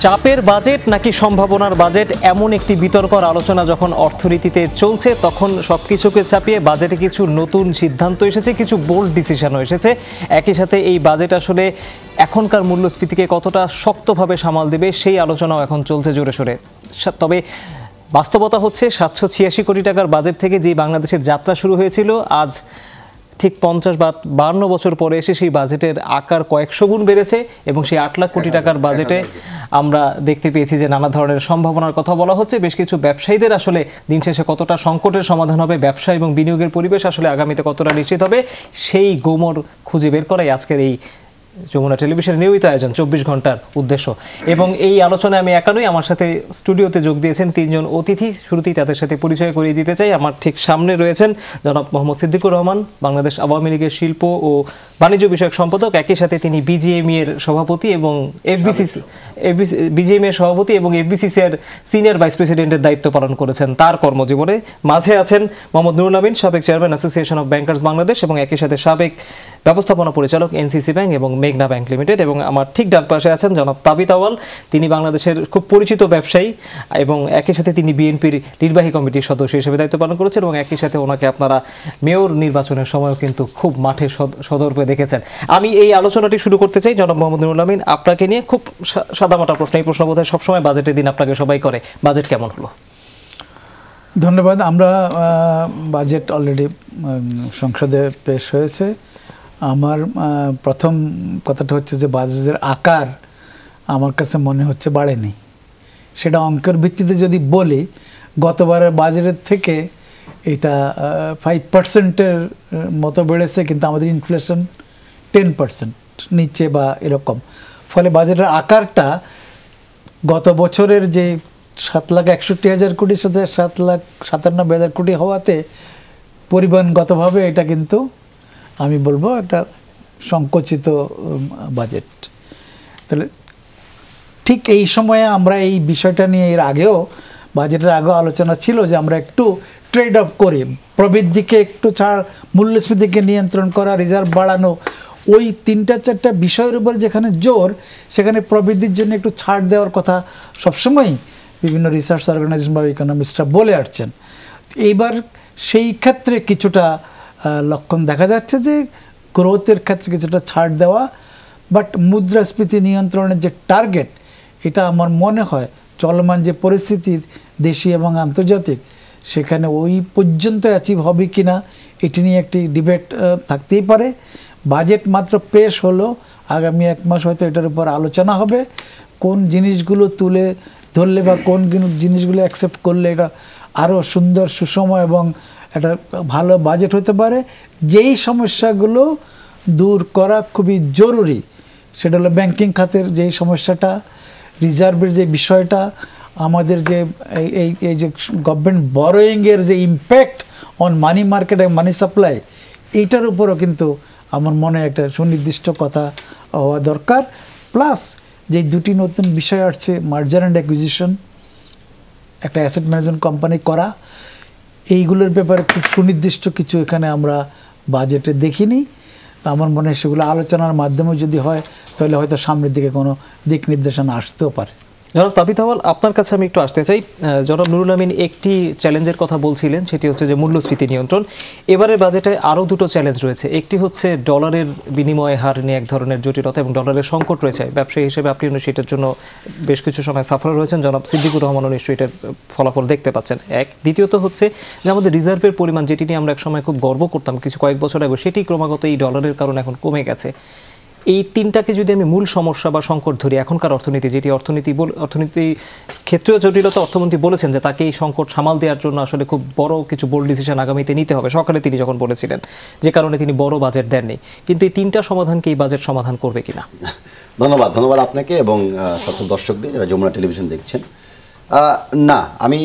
চাপের বাজেট নাকি সম্ভাবনার বাজেট, এমন একটি বিতর্কর আলোচনা যখন অর্থনীতিতে চলছে, তখন সবকিছুকে ছাপিয়ে বাজেটে কিছু নতুন সিদ্ধান্ত এসেছে, কিছু বোল্ড ডিসিশনও এসেছে। একই সাথে এই বাজেট আসলে এখনকার মূল্যস্ফীতিকে কতটা শক্তভাবে সামাল দেবে সেই আলোচনাও এখন চলছে জোরে সোরে। তবে বাস্তবতা হচ্ছে 786 কোটি টাকার বাজেট থেকে যে বাংলাদেশের যাত্রা শুরু হয়েছিল, আজ ঠিক 50 বা 52 বছর পরে এসে সেই বাজেটের আকার কয়েকশো গুণ বেড়েছে এবং সেই 8 লাখ কোটি টাকার বাজেটে আমরা দেখতে পেয়েছি যে নানা ধরনের সম্ভাবনার কথা বলা হচ্ছে। বেশ কিছু ব্যবসায়ীদের আসলে দিন শেষে কতটা সংকটের সমাধান হবে, ব্যবসা এবং বিনিয়োগের পরিবেশ আসলে আগামীতে কতটা নিশ্চিত হবে, সেই গোমর খুঁজে বের করাই আজকের এই যমুনা টেলিভিশনের নিয়মিত আয়োজন 24 ঘন্টার উদ্দেশ্য। এবং এই আলোচনায় আমি একা নই, আমার সাথে স্টুডিওতে যোগ দিয়েছেন 3 জন অতিথি। শুরুতেই তাদের সাথে পরিচয় করিয়ে দিতে চাই। আমার ঠিক সামনে রয়েছেন জনাব মোহাম্মদ সিদ্দিকুর রহমান, বাংলাদেশ আওয়ামী লীগের শিল্প ও বাণিজ্য বিষয়ক সম্পাদক। একই সাথে তিনি বিজিএমই এর সভাপতি এবং বিজিএমই এর সভাপতি এবং এফবিসিসি এর সিনিয়র ভাইস প্রেসিডেন্টের দায়িত্ব পালন করেছেন তার কর্মজীবনে। মাঝে আছেন মোহাম্মদ নুরুল আমিন, সাবেক chairman association of bankers Bangladesh এবং একই সাথে সাবেক ব্যবস্থাপনা পরিচালক এনসিসি ব্যাংক এবং মেঘনা ব্যাংক লিমিটেড। এবং আমার ঠিক ডান পাশে আছেন জনাব তাবিত আওয়াল, তিনি বাংলাদেশের খুব পরিচিত ব্যবসায়ী এবং একই সাথে তিনি বিএনপির নির্বাহী কমিটির সদস্য হিসেবে দায়িত্ব পালন করেছেন এবং একই সাথে ওনাকে আপনারা মেয়র নির্বাচনের সময়ও কিন্তু খুব মাঠে সদর্পে দেখেছেন। আমি এই আলোচনাটি শুরু করতে চাই জনাব মোহাম্মদ নুরুল আমিন, আপনাকে নিয়ে খুব সাদামাটা প্রশ্ন। এই প্রশ্ন বোধহয় সবসময় বাজেটের দিন আপনাকে সবাই করে, বাজেট কেমন হলো? ধন্যবাদ। আমরা বাজেট অলরেডি সংসদে পেশ হয়েছে। আমার প্রথম কথাটা হচ্ছে যে বাজেটের আকার আমার কাছে মনে হচ্ছে বাড়েনি। সেটা অঙ্কের ভিত্তিতে যদি বলি, গতবারের বাজেটের থেকে এটা 5%-এর মতো বেড়েছে, কিন্তু আমাদের ইনফ্লেশন 10% নিচে বা এরকম। ফলে বাজেটের আকারটা গত বছরের যে 7,61,000 কোটির সাথে 7,97,000 কোটি হওয়াতে পরিবহনগতভাবে এটা কিন্তু আমি বলবো একটা সংকুচিত বাজেট। তাহলে ঠিক এই সময়ে আমরা এই বিষয়টা নিয়ে এর আগেও বাজেটের আগেও আলোচনা ছিল যে আমরা একটু ট্রেড অফ করি, প্রবৃদ্ধিকে একটু ছাড়, মূল্যস্ফীতিকে নিয়ন্ত্রণ করা, রিজার্ভ বাড়ানো, ওই 3-4টা বিষয়ের উপর যেখানে জোর, সেখানে প্রবৃদ্ধির জন্য একটু ছাড় দেওয়ার কথা সবসময়ই বিভিন্ন রিসার্চ অর্গানাইজেশন বা ইকোনমিস্টরা বলে আসছেন। এইবার সেই ক্ষেত্রে কিছুটা লক্ষণ দেখা যাচ্ছে যে গ্রোথের ক্ষেত্রে কিছুটা ছাড় দেওয়া, বাট মুদ্রাস্ফীতি নিয়ন্ত্রণের যে টার্গেট, এটা আমার মনে হয় চলমান যে পরিস্থিতি দেশি এবং আন্তর্জাতিক, সেখানে ওই পর্যন্ত অ্যাচিভ হবে কি না এটি নিয়ে একটি ডিবেট থাকতেই পারে। বাজেট মাত্র পেশ হলো, আগামী 1 মাস হয়তো এটার উপর আলোচনা হবে, কোন জিনিসগুলো তুলে ধরলে বা কোন জিনিসগুলো অ্যাকসেপ্ট করলে এটা আরও সুন্দর সুষম এবং একটা ভালো বাজেট হতে পারে। যেই সমস্যাগুলো দূর করা খুবই জরুরি, সেটা হলো ব্যাংকিং খাতের যেই সমস্যাটা, রিজার্ভের যে বিষয়টা, আমাদের যে এই যে গভর্নমেন্ট বরোয়িংয়ের যে ইম্প্যাক্ট অন মানি মার্কেট এবং মানি সাপ্লাই, এইটার উপরও কিন্তু আমার মনে একটা সুনির্দিষ্ট কথা হওয়া দরকার। প্লাস যে 2টি নতুন বিষয় আসছে, মার্জার অ্যান্ড অ্যাকুইজিশন, একটা অ্যাসেট ম্যানেজমেন্ট কোম্পানি করা, এইগুলোর ব্যাপারে খুব সুনির্দিষ্ট কিছু এখানে আমরা বাজেটে দেখিনি। আমার মনে হয় সেগুলো আলোচনার মাধ্যমে যদি হয় তাহলে হয়তো সামনের দিকে কোনো দিক নির্দেশনা আসতেও পারে। জনাব তাবিত আওয়াল, আপনার কাছে আমি একটু আসতে চাই। জনাব নুরুল আমিন একটি চ্যালেঞ্জের কথা বলছিলেন, সেটি হচ্ছে যে মূল্যস্ফীতি নিয়ন্ত্রণ। এবারের বাজেটে আরও 2টো চ্যালেঞ্জ রয়েছে। একটি হচ্ছে ডলারের বিনিময় হার নিয়ে এক ধরনের জটিলতা এবং ডলারের সংকট রয়েছে। ব্যবসায়ী হিসেবে আপনি সেটার জন্য বেশ কিছু সময় সাফার রয়েছেন, জনাব সিদ্দিকুর রহমানও নিশ্চয়ই এটার ফলাফল দেখতে পাচ্ছেন। দ্বিতীয়ত হচ্ছে যে আমাদের রিজার্ভের পরিমাণ, যেটি নিয়ে আমরা এক সময় খুব গর্ব করতাম কয়েক বছর আগে, সেটি ক্রমাগত এই ডলারের কারণে এখন কমে গেছে। এই 3টাকে যদি আমি মূল সমস্যা বা সংকট ধরি এখনকার অর্থনীতি, যেটি অর্থনীতি ক্ষেত্রেও জটিলতা, অর্থমন্ত্রী বলেছেন যে তাকে এই সংকট সামাল দেওয়ার জন্য আসলে খুব বড় কিছু বোল্ড ডিসিশন আগামীতে নিতে হবে, সকালে তিনি যখন বলেছিলেন, যে কারণে তিনি বড় বাজেট দেননি। কিন্তু এই 3টা সমাধানকে এই বাজেট সমাধান করবে কিনা? ধন্যবাদ আপনাকে এবং সকল দর্শকদের যারা যমুনা টেলিভিশন দেখছেন। না, আমি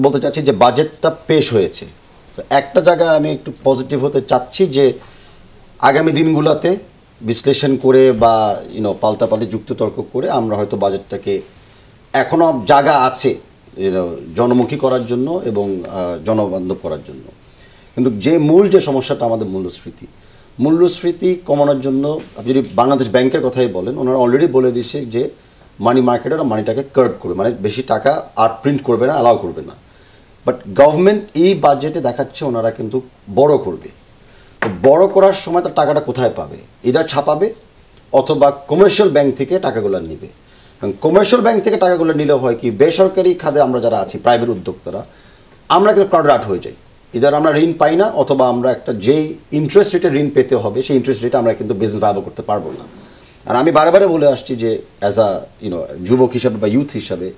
বলতে চাচ্ছি যে বাজেটটা পেশ হয়েছে, তো একটা জায়গায় আমি একটু পজিটিভ হতে চাচ্ছি যে আগামী দিনগুলোতে বিশ্লেষণ করে বা পাল্টাপাল্টি যুক্তিতর্ক করে আমরা হয়তো বাজেটটাকে এখনও জায়গা আছে জনমুখী করার জন্য এবং জনবান্ধব করার জন্য। কিন্তু যে সমস্যাটা আমাদের মূল্যস্ফীতি কমানোর জন্য আপনি যদি বাংলাদেশ ব্যাংকের কথাই বলেন, ওনারা অলরেডি বলে দিয়েছে যে মানি মার্কেটে ওরা মানিটাকে কার্ভ করবে, মানে বেশি টাকা আর প্রিন্ট করবে না, অ্যালাউ করবে না। বাট গভর্নমেন্ট এই বাজেটে দেখাচ্ছে ওনারা কিন্তু বড় করবে। তো বড় করার সময় তার টাকাটা কোথায় পাবে? এদের ছাপাবে অথবা কমার্শিয়াল ব্যাংক থেকে টাকাগুলো নেবে। কারণ কমার্শিয়াল ব্যাংক থেকে টাকাগুলো নিলে হয় কি, বেসরকারি খাতে আমরা যারা আছি, প্রাইভেট উদ্যোক্তারা, আমরা কিন্তু ক্রাউডেড আউট হয়ে যাই। ইদার আমরা ঋণ পাই না, অথবা আমরা একটা যেই ইন্টারেস্ট রেটে ঋণ পেতে হবে সেই ইন্টারেস্ট রেটে আমরা কিন্তু বিজনেস ভায়াবল করতে পারবো না। আর আমি বারে বলে আসছি যে অ্যাজ আ যুবক হিসাবে বা ইউথ হিসাবে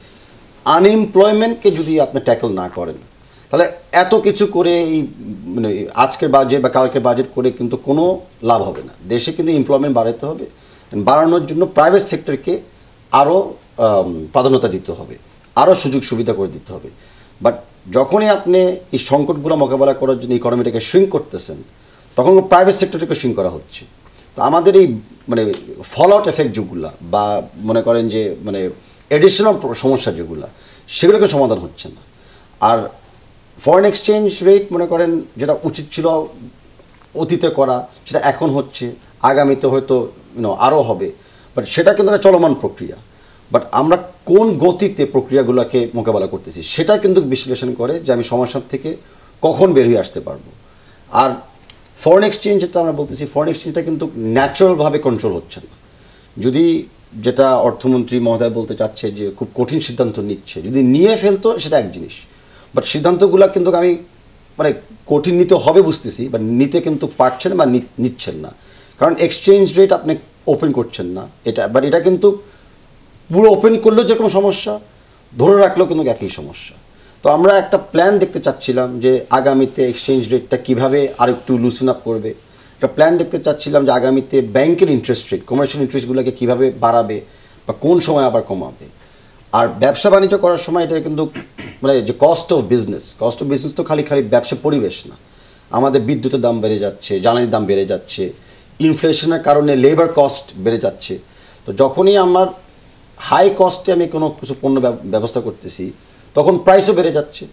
আনএমপ্লয়মেন্টকে যদি আপনি ট্যাকল না করেন, তাহলে এত কিছু করে এই আজকের বাজেট বা কালকের বাজেট করে কিন্তু কোনো লাভ হবে না। দেশে কিন্তু এমপ্লয়মেন্ট বাড়াতে হবে, বাড়ানোর জন্য প্রাইভেট সেক্টরকে আরও প্রাধান্যতা দিতে হবে, আরও সুযোগ সুবিধা করে দিতে হবে। বাট যখনই আপনি এই সংকটগুলো মোকাবেলা করার জন্য ইকোনমিটাকে শ্রিঙ্ক করতেছেন, তখন প্রাইভেট সেক্টরটাকে শ্রিঙ্ক করা হচ্ছে। তো আমাদের এই ফল আউট এফেক্ট যেগুলো বা মনে করেন যে এডিশনাল সমস্যা যেগুলো, সেগুলোকে সমাধান হচ্ছে না। আর ফরেন এক্সচেঞ্জ রেট মনে করেন যেটা উচিত ছিল অতীতে করা, সেটা এখন হচ্ছে, আগামীতে হয়তো আরও হবে, বাট সেটা কিন্তু একটা চলমান প্রক্রিয়া। বাট আমরা কোন গতিতে প্রক্রিয়াগুলোকে মোকাবেলা করতেছি সেটা কিন্তু বিশ্লেষণ করে যে আমি সমস্যার থেকে কখন বের হয়ে আসতে পারবো। আর ফরেন এক্সচেঞ্জ যেটা আমরা বলতেছি, ফরেন এক্সচেঞ্জটা কিন্তু ন্যাচারালভাবে কন্ট্রোল হচ্ছে না। যদি যেটা অর্থমন্ত্রী মহোদয় বলতে চাচ্ছে যে খুব কঠিন সিদ্ধান্ত নিচ্ছে, যদি নিয়ে ফেলতো সেটা এক জিনিস, বাট সিদ্ধান্তগুলো কিন্তু আমি কঠিন নিতে হবে বুঝতেছি, বাট নিতে কিন্তু পারছেন বা নিচ্ছেন না। কারণ এক্সচেঞ্জ রেট আপনি ওপেন করছেন না, এটা কিন্তু পুরো ওপেন করলেও যে কোনো সমস্যা, ধরে রাখলেও কিন্তু একই সমস্যা। তো আমরা একটা প্ল্যান দেখতে চাচ্ছিলাম যে আগামীতে এক্সচেঞ্জ রেটটা কীভাবে আরেকটু লুসেন আপ করবে। একটা প্ল্যান দেখতে চাচ্ছিলাম যে আগামীতে ব্যাংকের ইন্টারেস্ট রেট, কমার্শিয়াল ইন্টারেস্টগুলোকে কীভাবে বাড়াবে বা কোন সময় আবার কমাবে। আর ব্যবসা বাণিজ্য করার সময় এটা কিন্তু যে কস্ট অফ বিজনেস তো খালি ব্যবসা পরিবেশ না, আমাদের বিদ্যুতের দাম বেড়ে যাচ্ছে, জ্বালানির দাম বেড়ে যাচ্ছে, ইনফ্লেশনের কারণে লেবার কস্ট বেড়ে যাচ্ছে। তো যখনই আমার হাই কস্টে আমি কোনো কিছু পণ্য ব্যবস্থা করতেছি, তখন প্রাইসও বেড়ে যাচ্ছে।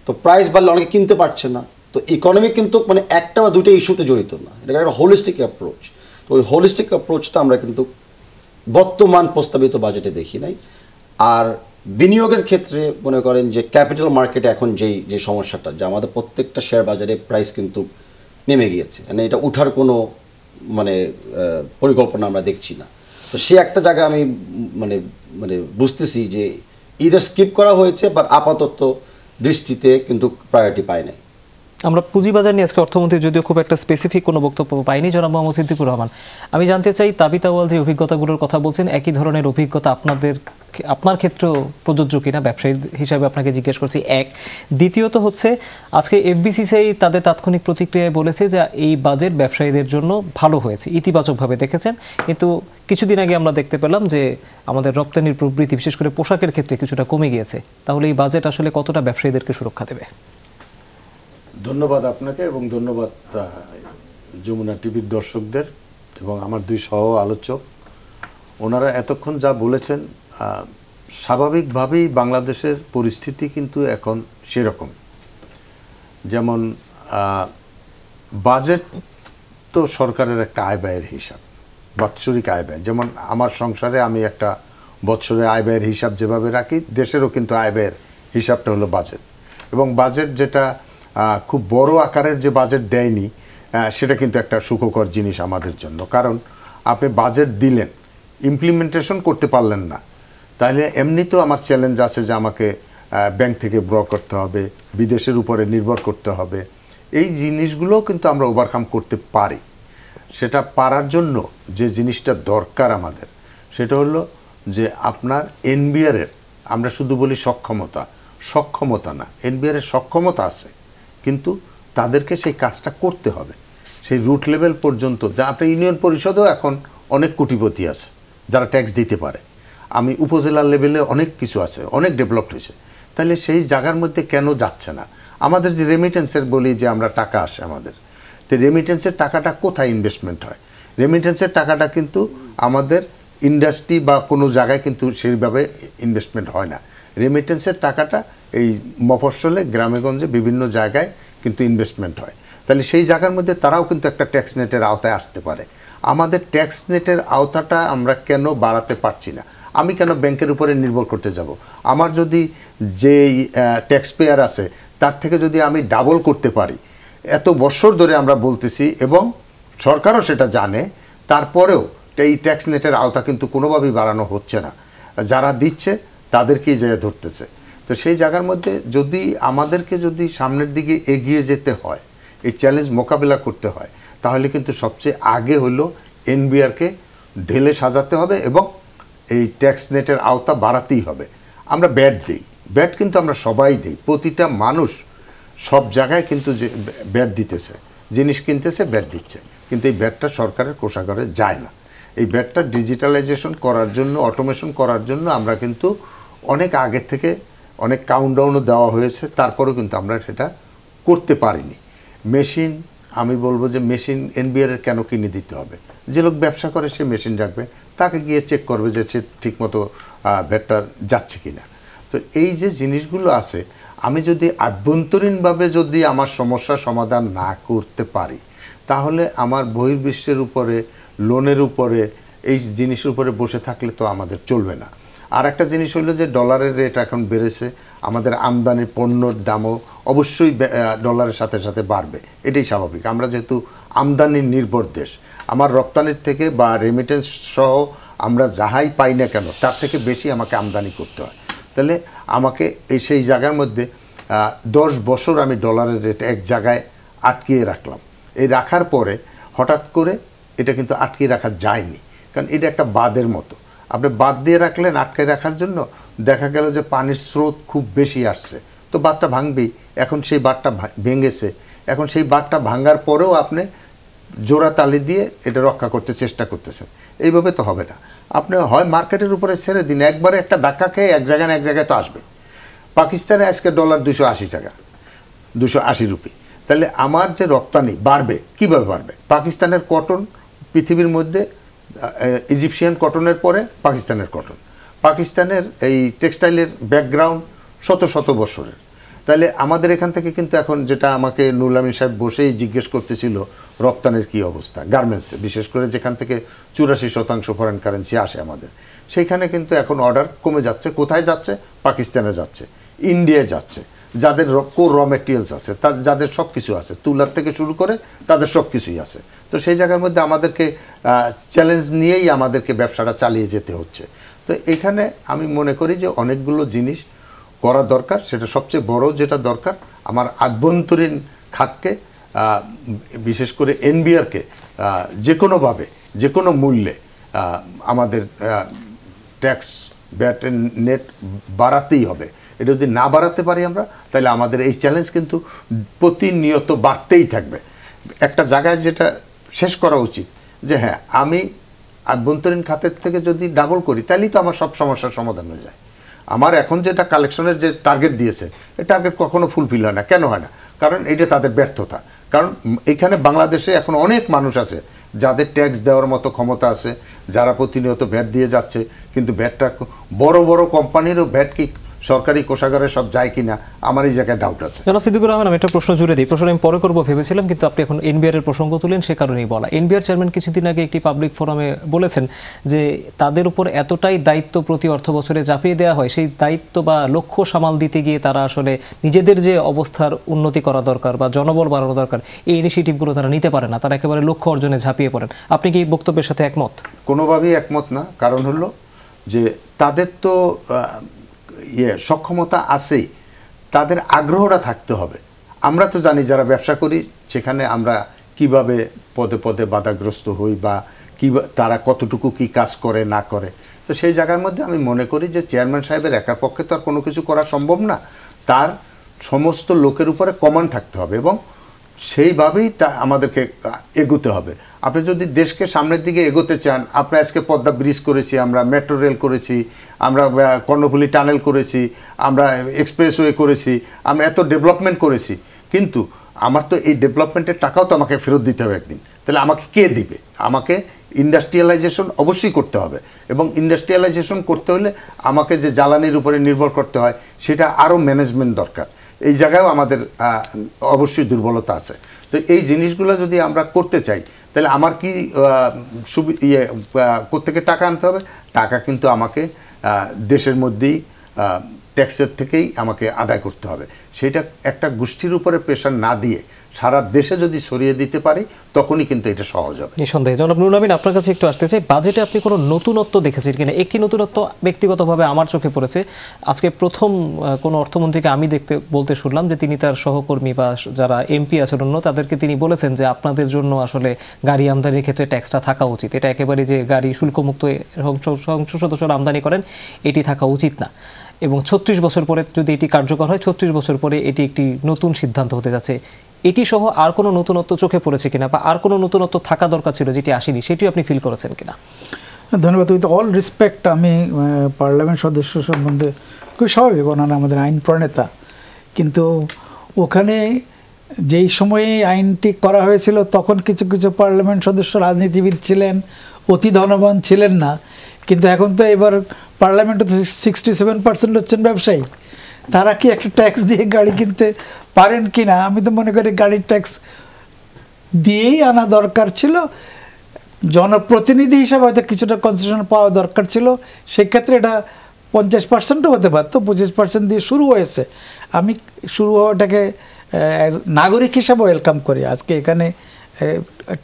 তো প্রাইস বাড়লে অনেকে কিনতে পারছে না। তো ইকোনমি কিন্তু একটা বা দুটো ইস্যুতে জড়িত না, এটা একটা হোলিস্টিক অ্যাপ্রোচ। তো ওই হোলিস্টিক অ্যাপ্রোচটা আমরা কিন্তু বর্তমান প্রস্তাবিত বাজেটে দেখি নাই। আর বিনিয়োগের ক্ষেত্রে মনে করেন যে ক্যাপিটাল মার্কেটে এখন যে সমস্যাটা, যে আমাদের প্রত্যেকটা শেয়ার বাজারে প্রাইস কিন্তু নেমে গিয়েছে, এটা উঠার কোনো পরিকল্পনা আমরা দেখছি না। তো সে একটা জায়গা আমি বুঝতেছি যে ইদার স্কিপ করা হয়েছে, বাট আপাতত দৃষ্টিতে কিন্তু প্রায়োরিটি পায় নাই। আমরা পুঁজিবাজার নিয়ে আজকে অর্থমন্ত্রী যদিও খুব একটা স্পেসিফিক কোনো বক্তব্য পাইনি, জনাব মোহাম্মদ সিদ্দিকুর রহমান, আমি জানতে চাই তাবিথ আউয়াল যে অভিজ্ঞতাগুলোর কথা বলছেন, একই ধরনের অভিজ্ঞতা আপনার ক্ষেত্রেও প্রযোজ্য কিনা ব্যবসায়ী হিসাবে আপনাকে জিজ্ঞেস করছি। এক, দ্বিতীয়ত হচ্ছে আজকে এফবিসিসিআই তাদের তাৎক্ষণিক প্রতিক্রিয়ায় বলেছে যে এই বাজেট ব্যবসায়ীদের জন্য ভালো হয়েছে, ইতিবাচকভাবে দেখেছেন। কিন্তু কিছুদিন আগে আমরা দেখতে পেলাম যে আমাদের রপ্তানির প্রবৃদ্ধি বিশেষ করে পোশাকের ক্ষেত্রে কিছুটা কমে গিয়েছে। তাহলে এই বাজেট আসলে কতটা ব্যবসায়ীদেরকে সুরক্ষা দেবে? ধন্যবাদ আপনাকে এবং ধন্যবাদ যমুনা টিভির দর্শকদের এবং আমার দুই সহ আলোচক। ওনারা এতক্ষণ যা বলেছেন, স্বাভাবিকভাবেই বাংলাদেশের পরিস্থিতি কিন্তু এখন সেরকম। যেমন বাজেট তো সরকারের একটা আয় ব্যয়ের হিসাব, বাৎসরিক আয় ব্যয়। যেমন আমার সংসারে আমি একটা বৎসরের আয় ব্যয়ের হিসাব যেভাবে রাখি, দেশেরও কিন্তু আয় ব্যয়ের হিসাবটা হলো বাজেট। এবং বাজেট যেটা খুব বড় আকারের যে বাজেট দেয়নি, সেটা কিন্তু একটা সুখকর জিনিস আমাদের জন্য। কারণ আপনি বাজেট দিলেন, ইমপ্লিমেন্টেশন করতে পারলেন না, তাহলে এমনিতেও আমার চ্যালেঞ্জ আছে যে আমাকে ব্যাংক থেকে ড্র করতে হবে, বিদেশের উপরে নির্ভর করতে হবে। এই জিনিসগুলোও কিন্তু আমরা ওভারকাম করতে পারি। সেটা পারার জন্য যে জিনিসটা দরকার আমাদের, সেটা হলো যে আপনার এনবিআরের, আমরা শুধু বলি সক্ষমতা না, এনবিআরের সক্ষমতা আছে, কিন্তু তাদেরকে সেই কাজটা করতে হবে সেই রুট লেভেল পর্যন্ত। যা আপনার ইউনিয়ন পরিষদেও এখন অনেক কোটিপতি আছে যারা ট্যাক্স দিতে পারে, আমি উপজেলা লেভেলে অনেক কিছু আছে, অনেক ডেভেলপড হয়েছে। তাহলে সেই জায়গার মধ্যে কেন যাচ্ছে না? আমাদের যে রেমিটেন্সের বলি যে আমরা টাকা আসে আমাদের, তো রেমিটেন্সের টাকাটা কোথায় ইনভেস্টমেন্ট হয়? রেমিটেন্সের টাকাটা কিন্তু আমাদের ইন্ডাস্ট্রি বা কোনো জায়গায় কিন্তু সেইভাবে ইনভেস্টমেন্ট হয় না। রেমিটেন্সের টাকাটা এই মফস্বলে গ্রামেগঞ্জে বিভিন্ন জায়গায় কিন্তু ইনভেস্টমেন্ট হয়। তাহলে সেই জায়গার মধ্যে তারাও কিন্তু একটা ট্যাক্স নেটের আওতায় আসতে পারে। আমাদের ট্যাক্স নেটের আওতাটা আমরা কেন বাড়াতে পারছি না? আমি কেন ব্যাংকের উপরে নির্ভর করতে যাব? আমার যদি যে ট্যাক্স পেয়ার আছে তার থেকে যদি আমি ডাবল করতে পারি, এত বছর ধরে আমরা বলতেছি এবং সরকারও সেটা জানে, তারপরেও এই ট্যাক্স নেটের আওতা কিন্তু কোনোভাবেই বাড়ানো হচ্ছে না। যারা দিচ্ছে তাদেরকেই যেয়ে ধরতেছে। তো সেই জায়গার মধ্যে যদি আমাদেরকে যদি সামনের দিকে এগিয়ে যেতে হয়, এই চ্যালেঞ্জ মোকাবিলা করতে হয়, তাহলে কিন্তু সবচেয়ে আগে হলো এনবিআরকে ঢেলে সাজাতে হবে এবং এই ট্যাক্স নেটের আওতা বাড়াতেই হবে। আমরা ব্যাট দিই, ব্যাট কিন্তু আমরা সবাই দিই, প্রতিটা মানুষ সব জায়গায় কিন্তু যে ব্যাট দিতেছে, জিনিস কিনতেছে, ব্যাট দিচ্ছে, কিন্তু এই ব্যাটটা সরকারের কোষাগারে যায় না। এই ব্যাটটা ডিজিটালাইজেশন করার জন্য, অটোমেশন করার জন্য আমরা কিন্তু অনেক আগে থেকে অনেক কাউন্টডাউনও দেওয়া হয়েছে, তারপরেও কিন্তু আমরা সেটা করতে পারিনি। মেশিন, আমি বলবো যে মেশিন এনবিআরের কেন কিনে দিতে হবে? যে লোক ব্যবসা করে সে মেশিন রাখবে, তাকে গিয়ে চেক করবে যে সে ঠিকমতো ব্যাটটা যাচ্ছে কিনা। তো এই যে জিনিসগুলো আছে, আমি যদি আভ্যন্তরীণভাবে যদি আমার সমস্যার সমাধান না করতে পারি, তাহলে আমার বহির্বিশ্বের উপরে, লোনের উপরে, এই জিনিসের উপরে বসে থাকলে তো আমাদের চলবে না। আর একটা জিনিস হলো যে ডলারের রেট এখন বেড়েছে, আমাদের আমদানি পণ্যর দামও অবশ্যই ডলারের সাথে সাথে বাড়বে, এটাই স্বাভাবিক। আমরা যেহেতু আমদানি নির্ভর দেশ, আমার রপ্তানির থেকে বা রেমিটেন্স সহ আমরা যাহাই পাই না কেন তার থেকে বেশি আমাকে আমদানি করতে হয়। তাহলে আমাকে সেই জায়গার মধ্যে 10 বছর আমি ডলারের রেট এক জায়গায় আটকিয়ে রাখলাম। এই রাখার পরে হঠাৎ করে এটা কিন্তু আটকিয়ে রাখা যায়নি, কারণ এটা একটা বাঁধের মতো। আপনি বাঁধ দিয়ে রাখলেন আটকে রাখার জন্য, দেখা গেল যে পানির স্রোত খুব বেশি আসছে, তো বাঁধটা ভাঙবেই। এখন সেই বাঁধটা ভেঙেছে, এখন সেই বাঁধটা ভাঙার পরেও আপনি জোড়া তালি দিয়ে এটা রক্ষা করতে চেষ্টা করতেছেন, এইভাবে তো হবে না। আপনি হয় মার্কেটের উপরে ছেড়ে দিন, একবারে একটা ধাক্কা খেয়ে এক জায়গায় না এক জায়গায় তো আসবে। পাকিস্তানে আজকে ডলার 280 টাকা, 280 রুপি। তাহলে আমার যে রপ্তানি বাড়বে, কীভাবে বাড়বে? পাকিস্তানের কটন পৃথিবীর মধ্যে, ইজিপশিয়ান কটনের পরে পাকিস্তানের কটন। পাকিস্তানের এই টেক্সটাইলের ব্যাকগ্রাউন্ড শত শত বছরের। তাহলে আমাদের এখান থেকে কিন্তু এখন যেটা আমাকে নুরুল আমিন সাহেব বসেই জিজ্ঞেস করতেছিল, রপ্তানির কী অবস্থা গার্মেন্টসে, বিশেষ করে যেখান থেকে 84% ফরেন কারেন্সি আসে আমাদের, সেইখানে কিন্তু এখন অর্ডার কমে যাচ্ছে। কোথায় যাচ্ছে? পাকিস্তানে যাচ্ছে, ইন্ডিয়ায় যাচ্ছে, যাদের কোর র মেটেরিয়ালস আছে, যাদের সব কিছু আছে, তুলার থেকে শুরু করে তাদের সব কিছুই আছে। তো সেই জায়গার মধ্যে আমাদেরকে চ্যালেঞ্জ নিয়েই আমাদেরকে ব্যবসাটা চালিয়ে যেতে হচ্ছে। তো এখানে আমি মনে করি যে অনেকগুলো জিনিস করা দরকার। সেটা সবচেয়ে বড় যেটা দরকার, আমার আভ্যন্তরীণ খাতকে, বিশেষ করে এনবিআরকে যে কোনোভাবে, যে কোনো মূল্যে আমাদের ট্যাক্স ব্যাট নেট বাড়াতেই হবে। এটা যদি না বাড়াতে পারি আমরা, তাহলে আমাদের এই চ্যালেঞ্জ কিন্তু প্রতিনিয়ত বাড়তেই থাকবে। একটা জায়গায় যেটা শেষ করা উচিত যে হ্যাঁ, আমি আভ্যন্তরীণ খাতের থেকে যদি ডাবল করি, তাহলেই তো আমার সব সমস্যার সমাধান হয়ে যায়। আমার এখন যেটা কালেকশনের যে টার্গেট দিয়েছে, এই টার্গেট কখনো ফুলফিল হয় না। কেন হয় না? কারণ এটা তাদের ব্যর্থতা। কারণ এখানে বাংলাদেশে এখন অনেক মানুষ আছে যাদের ট্যাক্স দেওয়ার মতো ক্ষমতা আছে, যারা প্রতিনিয়ত ভ্যাট দিয়ে যাচ্ছে, কিন্তু ভ্যাটটা বড় বড় কোম্পানিরও ভ্যাট কি সরকারি কোষাগারে সব যায় কিনা, আমার এই জায়গায় ডাউট আছে। জনাব সিদ্দিকুর রহমান, আমি একটা প্রশ্ন জুড়ে দিই। প্রশ্ন আমি পরে করবো ভেবেছিলাম, কিন্তু আপনি এখন এনবিআর এর প্রসঙ্গ তুলেন, সে কারণেই বলা। এনবিআর চেয়ারম্যান কিছুদিন আগে একটি পাবলিক ফোরামে বলেছেন যে তাদের উপর এতটাই দায়িত্ব প্রতি অর্থ বছরে চাপিয়ে দেওয়া হয়, সেই দায়িত্ব বা লক্ষ্য সামাল দিতে গিয়ে তারা আসলে নিজেদের যে অবস্থার উন্নতি করা দরকার বা জনবল বাড়ানো দরকার, এই ইনিশিয়েটিভগুলো তারা নিতে পারে না, তারা একেবারে লক্ষ্য অর্জনে ঝাঁপিয়ে পড়েন। আপনি কি এই বক্তব্যের সাথে একমত? কোনোভাবেই একমত না। কারণ হলো যে তাদের তো সক্ষমতা আছেই, তাদের আগ্রহটা থাকতে হবে। আমরা তো জানি যারা ব্যবসা করি, সেখানে আমরা কিভাবে পদে পদে বাধাগ্রস্ত হই বা তারা কতটুকু কি কাজ করে না করে। তো সেই জায়গার মধ্যে আমি মনে করি যে চেয়ারম্যান সাহেবের একার পক্ষে তো আর কোনো কিছু করা সম্ভব না। তার সমস্ত লোকের উপরে কমান্ড থাকতে হবে এবং সেইভাবেই তা আমাদেরকে এগোতে হবে। আপনি যদি দেশকে সামনের দিকে এগোতে চান, আপনি আজকে পদ্মা ব্রিজ করেছি, আমরা মেট্রো রেল করেছি, আমরা কর্ণফুলী টানেল করেছি, আমরা এক্সপ্রেসওয়ে করেছি, আমরা এত ডেভেলপমেন্ট করেছি, কিন্তু আমার তো এই ডেভেলপমেন্টের টাকাও তো আমাকে ফেরত দিতে হবে একদিন। তাহলে আমাকে কে দিবে? আমাকে ইন্ডাস্ট্রিয়ালাইজেশন অবশ্যই করতে হবে, এবং ইন্ডাস্ট্রিয়ালাইজেশন করতে হলে আমাকে যে জ্বালানির উপরে নির্ভর করতে হয় সেটা আরও ম্যানেজমেন্ট দরকার। এই জায়গায়ও আমাদের অবশ্যই দুর্বলতা আছে। তো এই জিনিসগুলো যদি আমরা করতে চাই, তাহলে আমার কি কোত্থেকে টাকা আনতে হবে? টাকা কিন্তু আমাকে দেশের মধ্যেই ট্যাক্সের থেকেই আমাকে আদায় করতে হবে। সেটা একটা গোষ্ঠীর উপরে প্রেশার না দিয়ে সারা দেশে যদি ছড়িয়ে দিতে পারি, তখনই কিন্তু এটা সহজ হবে। নিঃসন্দেহে। জনাব নুরুল আমিন, আপনার কাছে একটু আসতে চাই, বাজেটে আপনি কোনো নতুনত্ব দেখেছেন কিনা? একটি নতুনত্ব ব্যক্তিগতভাবে আমার চোখে পড়েছে। আজকে প্রথম কোনো অর্থমন্ত্রীকে আমি বলতে শুনলাম যে তিনি তার সহকর্মী বা যারা এমপি আছেন অন্য, তাদেরকে তিনি বলেছেন যে আপনাদের জন্য আসলে গাড়ি আমদানির ক্ষেত্রে ট্যাক্সটা থাকা উচিত। এটা একেবারে যে গাড়ি শুল্কমুক্ত সংসদ সদস্যরা আমদানি করেন, এটি থাকা উচিত না, এবং 36 বছর পরে যদি এটি কার্যকর হয়, 36 বছর পরে এটি একটি নতুন সিদ্ধান্ত হতে যাচ্ছে। এটি সহ আর কোনো নতুনত্ব চোখে পড়েছে কিনা, বা আর কোনো নতুনত্ব থাকা দরকার ছিল যেটি আসেনি, সেটিও আপনি ফিল করেছেন কিনা? ধন্যবাদ। উইথ অল রেসপেক্ট, আমি পার্লামেন্ট সদস্য সম্বন্ধে খুব স্বাভাবিক, ওনারা আমাদের আইন প্রণেতা, কিন্তু ওখানে যেই সময়ে আইনটি করা হয়েছিল তখন কিছু কিছু পার্লামেন্ট সদস্য রাজনীতিবিদ ছিলেন, অতি ধনবান ছিলেন না, কিন্তু এখন তো এবার পার্লামেন্টে 67% হচ্ছেন ব্যবসায়ী। তারা কি একটা ট্যাক্স দিয়ে গাড়ি কিনতে পারেন কি না? আমি তো মনে করি গাড়ির ট্যাক্স দিয়েই আনা দরকার ছিল। জনপ্রতিনিধি হিসাবে হয়তো কিছুটা কনসেশন পাওয়া দরকার ছিল, সেক্ষেত্রে এটা 50%ও হতে পারতো, 25% দিয়ে শুরু হয়েছে। আমি শুরু হওয়াটাকে নাগরিক হিসাবে ওয়েলকাম করি। আজকে এখানে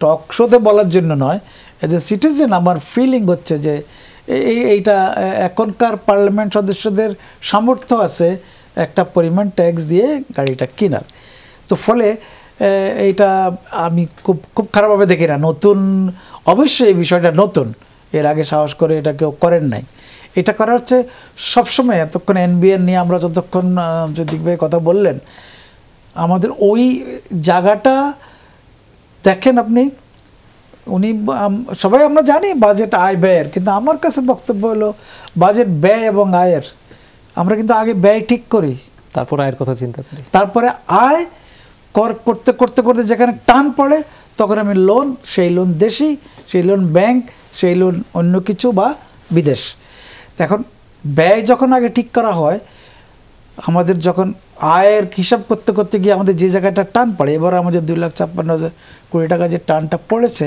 টক শোতে বলার জন্য নয়, অ্যাজ এ সিটিজেন আমার ফিলিং হচ্ছে যে এইটা এখনকার পার্লামেন্ট সদস্যদের সামর্থ্য আছে একটা পরিমাণ ট্যাক্স দিয়ে গাড়িটা কেনার। তো ফলে এইটা আমি খুব খুব খারাপভাবে দেখি না। নতুন, অবশ্যই এই বিষয়টা নতুন, এর আগে সাহস করে এটা কেউ করেন নাই। এটা করা হচ্ছে সবসময়। এতক্ষণ এনবিআর নিয়ে আমরা যতক্ষণ দিকভাবে কথা বললেন, আমাদের ওই জায়গাটা দেখেন আপনি, উনি সবাই আমরা জানি বাজেট আয় ব্যয়ের, কিন্তু আমার কাছে বক্তব্য হলো বাজেট ব্যয় এবং আয়ের আমরা কিন্তু আগে ব্যয় ঠিক করি, তারপর আয়ের কথা চিন্তা করি, তারপরে আয় করতে করতে করতে যেখানে টান পড়ে তখন আমি লোন, সেই লোন দেশি, সেই লোন ব্যাংক, সেই লোন অন্য কিছু বা বিদেশ। এখন ব্যয় যখন আগে ঠিক করা হয়, আমাদের যখন আয়ের হিসাব করতে করতে গিয়ে আমাদের যে জায়গাটা টান পড়ে, এবার আমাদের 2,56,000 কোটি টাকা যে টানটা পড়েছে,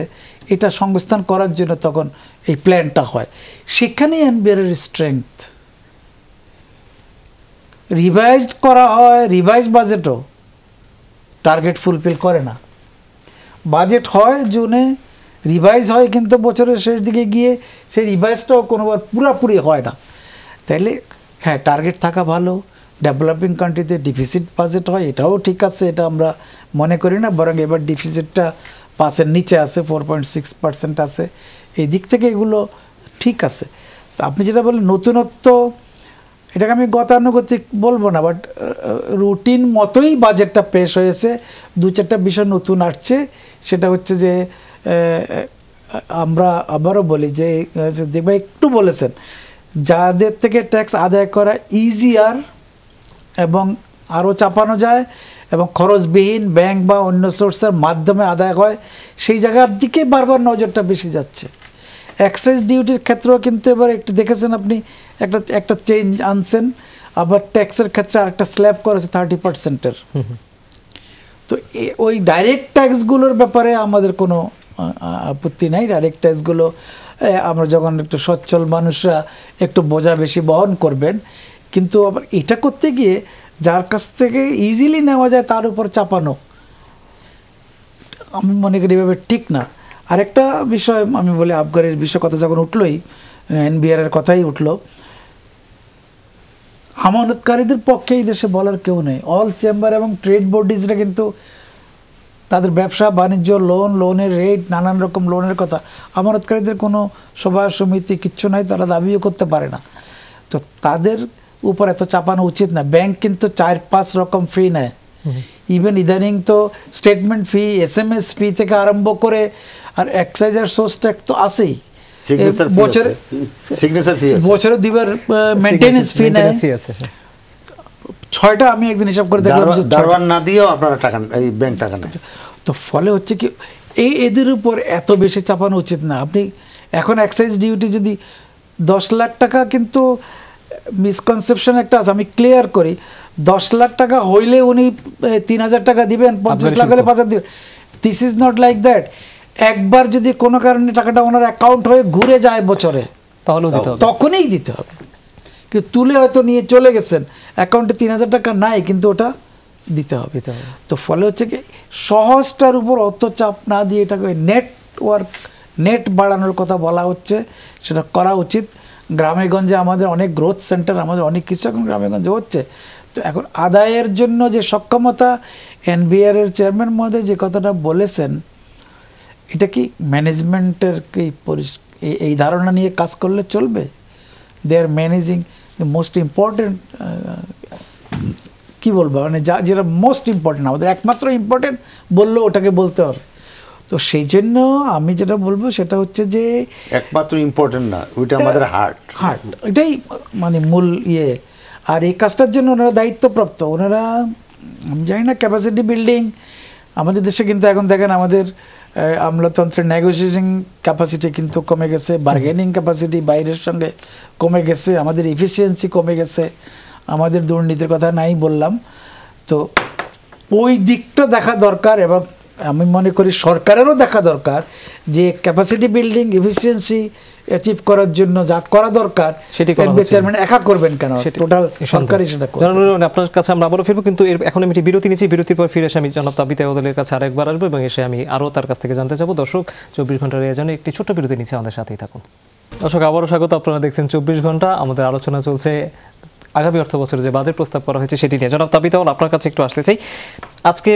এটা সংস্থান করার জন্য তখন এই প্ল্যানটা হয়। সেখানেই এনবিআর স্ট্রেংথ। রিভাইজড করা হয়, রিভাইজ বাজেটও টার্গেট ফুলফিল করে না। বাজেট হয় জুনে, রিভাইজ হয়, কিন্তু বছরের শেষ দিকে গিয়ে সেই রিভাইজটাও কোনোবার পুরোপুরি হয় না। তাইলে হ্যাঁ, টার্গেট থাকা ভালো। ডেভেলপিং কান্ট্রিতে ডিফিসিট বাজেট হয়, এটাও ঠিক আছে, এটা আমরা মনে করি না, বরং এবার ডিফিসিটটা 5-এর নিচে আছে, 4.6% আছে। এই দিক থেকে এগুলো ঠিক আছে। তো আপনি যেটা বললেন নতুনত্ব, এটাকে আমি গতানুগতিক বলবো না, বাট রুটিন মতোই বাজেটটা পেশ হয়েছে। 2-4টা বিষয় নতুন আসছে, সেটা হচ্ছে যে আমরা আবারও বলি যে দেখবা একটু বলেছেন, যাদের থেকে ট্যাক্স আদায় করা ইজিয়ার এবং আরও চাপানো যায় এবং খরচবিহীন ব্যাংক বা অন্য সোর্সের মাধ্যমে আদায় হয়, সেই জায়গার দিকে বারবার নজরটা বেশি যাচ্ছে। এক্সাইজ ডিউটির ক্ষেত্রেও কিন্তু এবার একটু দেখেছেন আপনি, একটা চেঞ্জ আনছেন। আবার ট্যাক্সের ক্ষেত্রে আরেকটা স্ল্যাব করেছে 30%-এর। তো ওই ডাইরেক্ট ট্যাক্সগুলোর ব্যাপারে আমাদের কোনো আপত্তি নাই। ডাইরেক্ট ট্যাক্সগুলো আমরা যখন একটু সচ্ছল মানুষরা একটু বোঝা বেশি বহন করবেন, কিন্তু আবার এটা করতে গিয়ে যার কাছ থেকে ইজিলি নেওয়া যায় তার উপর চাপানো আমি মনে করি এভাবে ঠিক না। আরেকটা বিষয় আমি বলি, আবগারির বিষয় কথা যখন উঠলোই, এনবিআরের কথাই উঠলো, আমানতকারীদের পক্ষে এই দেশে বলার কেউ নেই। অল চেম্বার এবং ট্রেড বডিজরা কিন্তু তাদের ব্যবসা বাণিজ্য, লোনের রেট, নানান রকম লোনের কথা, আমানতকারীদের কোনো সভা সমিতি কিচ্ছু নাই, তারা দাবিও করতে পারে না। তো তাদের উপর এত চাপানো উচিত না। ব্যাংক কিন্তু 4-5 রকম ফি নেয়, ইভেন ইদানিং তো স্টেটমেন্ট ফি, SMS ফি থেকে আরম্ভ করে আর এক্সাইজ আর সোর্স ট্যাক্স তো আছেই, বছরে দুইবার মেইনটেনেন্স ফি নেয়। 6টা আমি একদিন হিসাব করে দেখলাম দারোয়ান না দিয়েও আপনারা টাকা, এই ব্যাংক টাকা নেয়। তো ফলে হচ্ছে কি এদের উপর এত বেশি চাপানো উচিত না। আপনি এখন এক্সাইজ ডিউটি যদি 10 লাখ টাকা, কিন্তু মিসকনসেপশন একটা আছে, আমি ক্লিয়ার করি, 10 লাখ টাকা হইলে উনি 3000 টাকা দিবেন, 50 লাখ হলে 5000 দিবেন। This is not like that. একবার যদি কোনো কারণে টাকাটা ওনার অ্যাকাউন্ট হয়ে ঘুরে যায় বছরে, তাহলে তখনই দিতে হবে। কিন্তু তুলে হয়তো নিয়ে চলে গেছেন, অ্যাকাউন্টে 3000 টাকা নাই, কিন্তু ওটা দিতে হবে। তো ফলে হচ্ছে কি সহজটার উপর অত চাপ না দিয়ে এটাকে নেট বাড়ানোর কথা বলা হচ্ছে, সেটা করা উচিত। গ্রামে গঞ্জে আমাদের অনেক গ্রোথ সেন্টার, আমাদের অনেক কিছু এখন গ্রামে গঞ্জে হচ্ছে। তো এখন আদায়ের জন্য যে সক্ষমতা, NBR এর চেয়ারম্যান মহোদয় যে কথাটা বলেছেন, এটা কি ম্যানেজমেন্টের কি এই ধারণা নিয়ে কাজ করলে চলবে? দে আর ম্যানেজিং দ্য মোস্ট ইম্পর্টেন্ট, কি বলবো, মানে যেটা মোস্ট ইম্পর্টেন্ট, আমাদের একমাত্র ইম্পর্টেন্ট বললেও ওটাকে বলতে হবে। তো সেই জন্য আমি যেটা বলবো সেটা হচ্ছে যে একমাত্র ইম্পর্টেন্ট না, ওইটা আমাদের হার্ট, এটাই মানে মূল ইয়ে। আর এই কাজটার জন্য ওনারা দায়িত্বপ্রাপ্ত, ওনারা আমি জানি না ক্যাপাসিটি বিল্ডিং আমাদের দেশে, কিন্তু এখন দেখেন আমাদের আমলাতন্ত্রের নেগোসিয়েশন ক্যাপাসিটি কিন্তু কমে গেছে, বার্গেনিং ক্যাপাসিটি বাইরের সঙ্গে কমে গেছে, আমাদের এফিসিয়েন্সি কমে গেছে, আমাদের দুর্নীতির কথা নাই বললাম। তো ওই দিকটা দেখা দরকার, এবং আমি মনে করি সরকারেরও দেখা দরকার যে ক্যাপাসিটি বিল্ডিং, এফিসিয়েন্সি অ্যাচিভ করার জন্য যা করা দরকার সেটি চেয়ারম্যান একা করবেন কেন, টোটাল সরকারই সেটা করবে। আপনার কাছে আমরা আবারও ফিরবো, কিন্তু এখন আমি একটি বিরতি নিচ্ছি। বিরতির পর ফিরে এসে আমি জনাব তাবিথ আউয়ালের কাছে আরেকবার আসবো এবং এসে আমি আরও তার কাছ থেকে জানতে চাবো। দর্শক, 24 ঘন্টার আয়োজনে একটি ছোট্ট বিরতি নিচ্ছে, আমাদের সাথেই থাকুন। দর্শক, আবারও স্বাগত। আপনারা দেখছেন 24 ঘন্টা। আমাদের আলোচনা চলছে আগামী অর্থ বছরে যে বাজেট প্রস্তাব করা হয়েছে সেটি নিয়ে। জনাব তাবিথ আউয়াল, আপনার কাছে একটু আসতে চাই। আজকে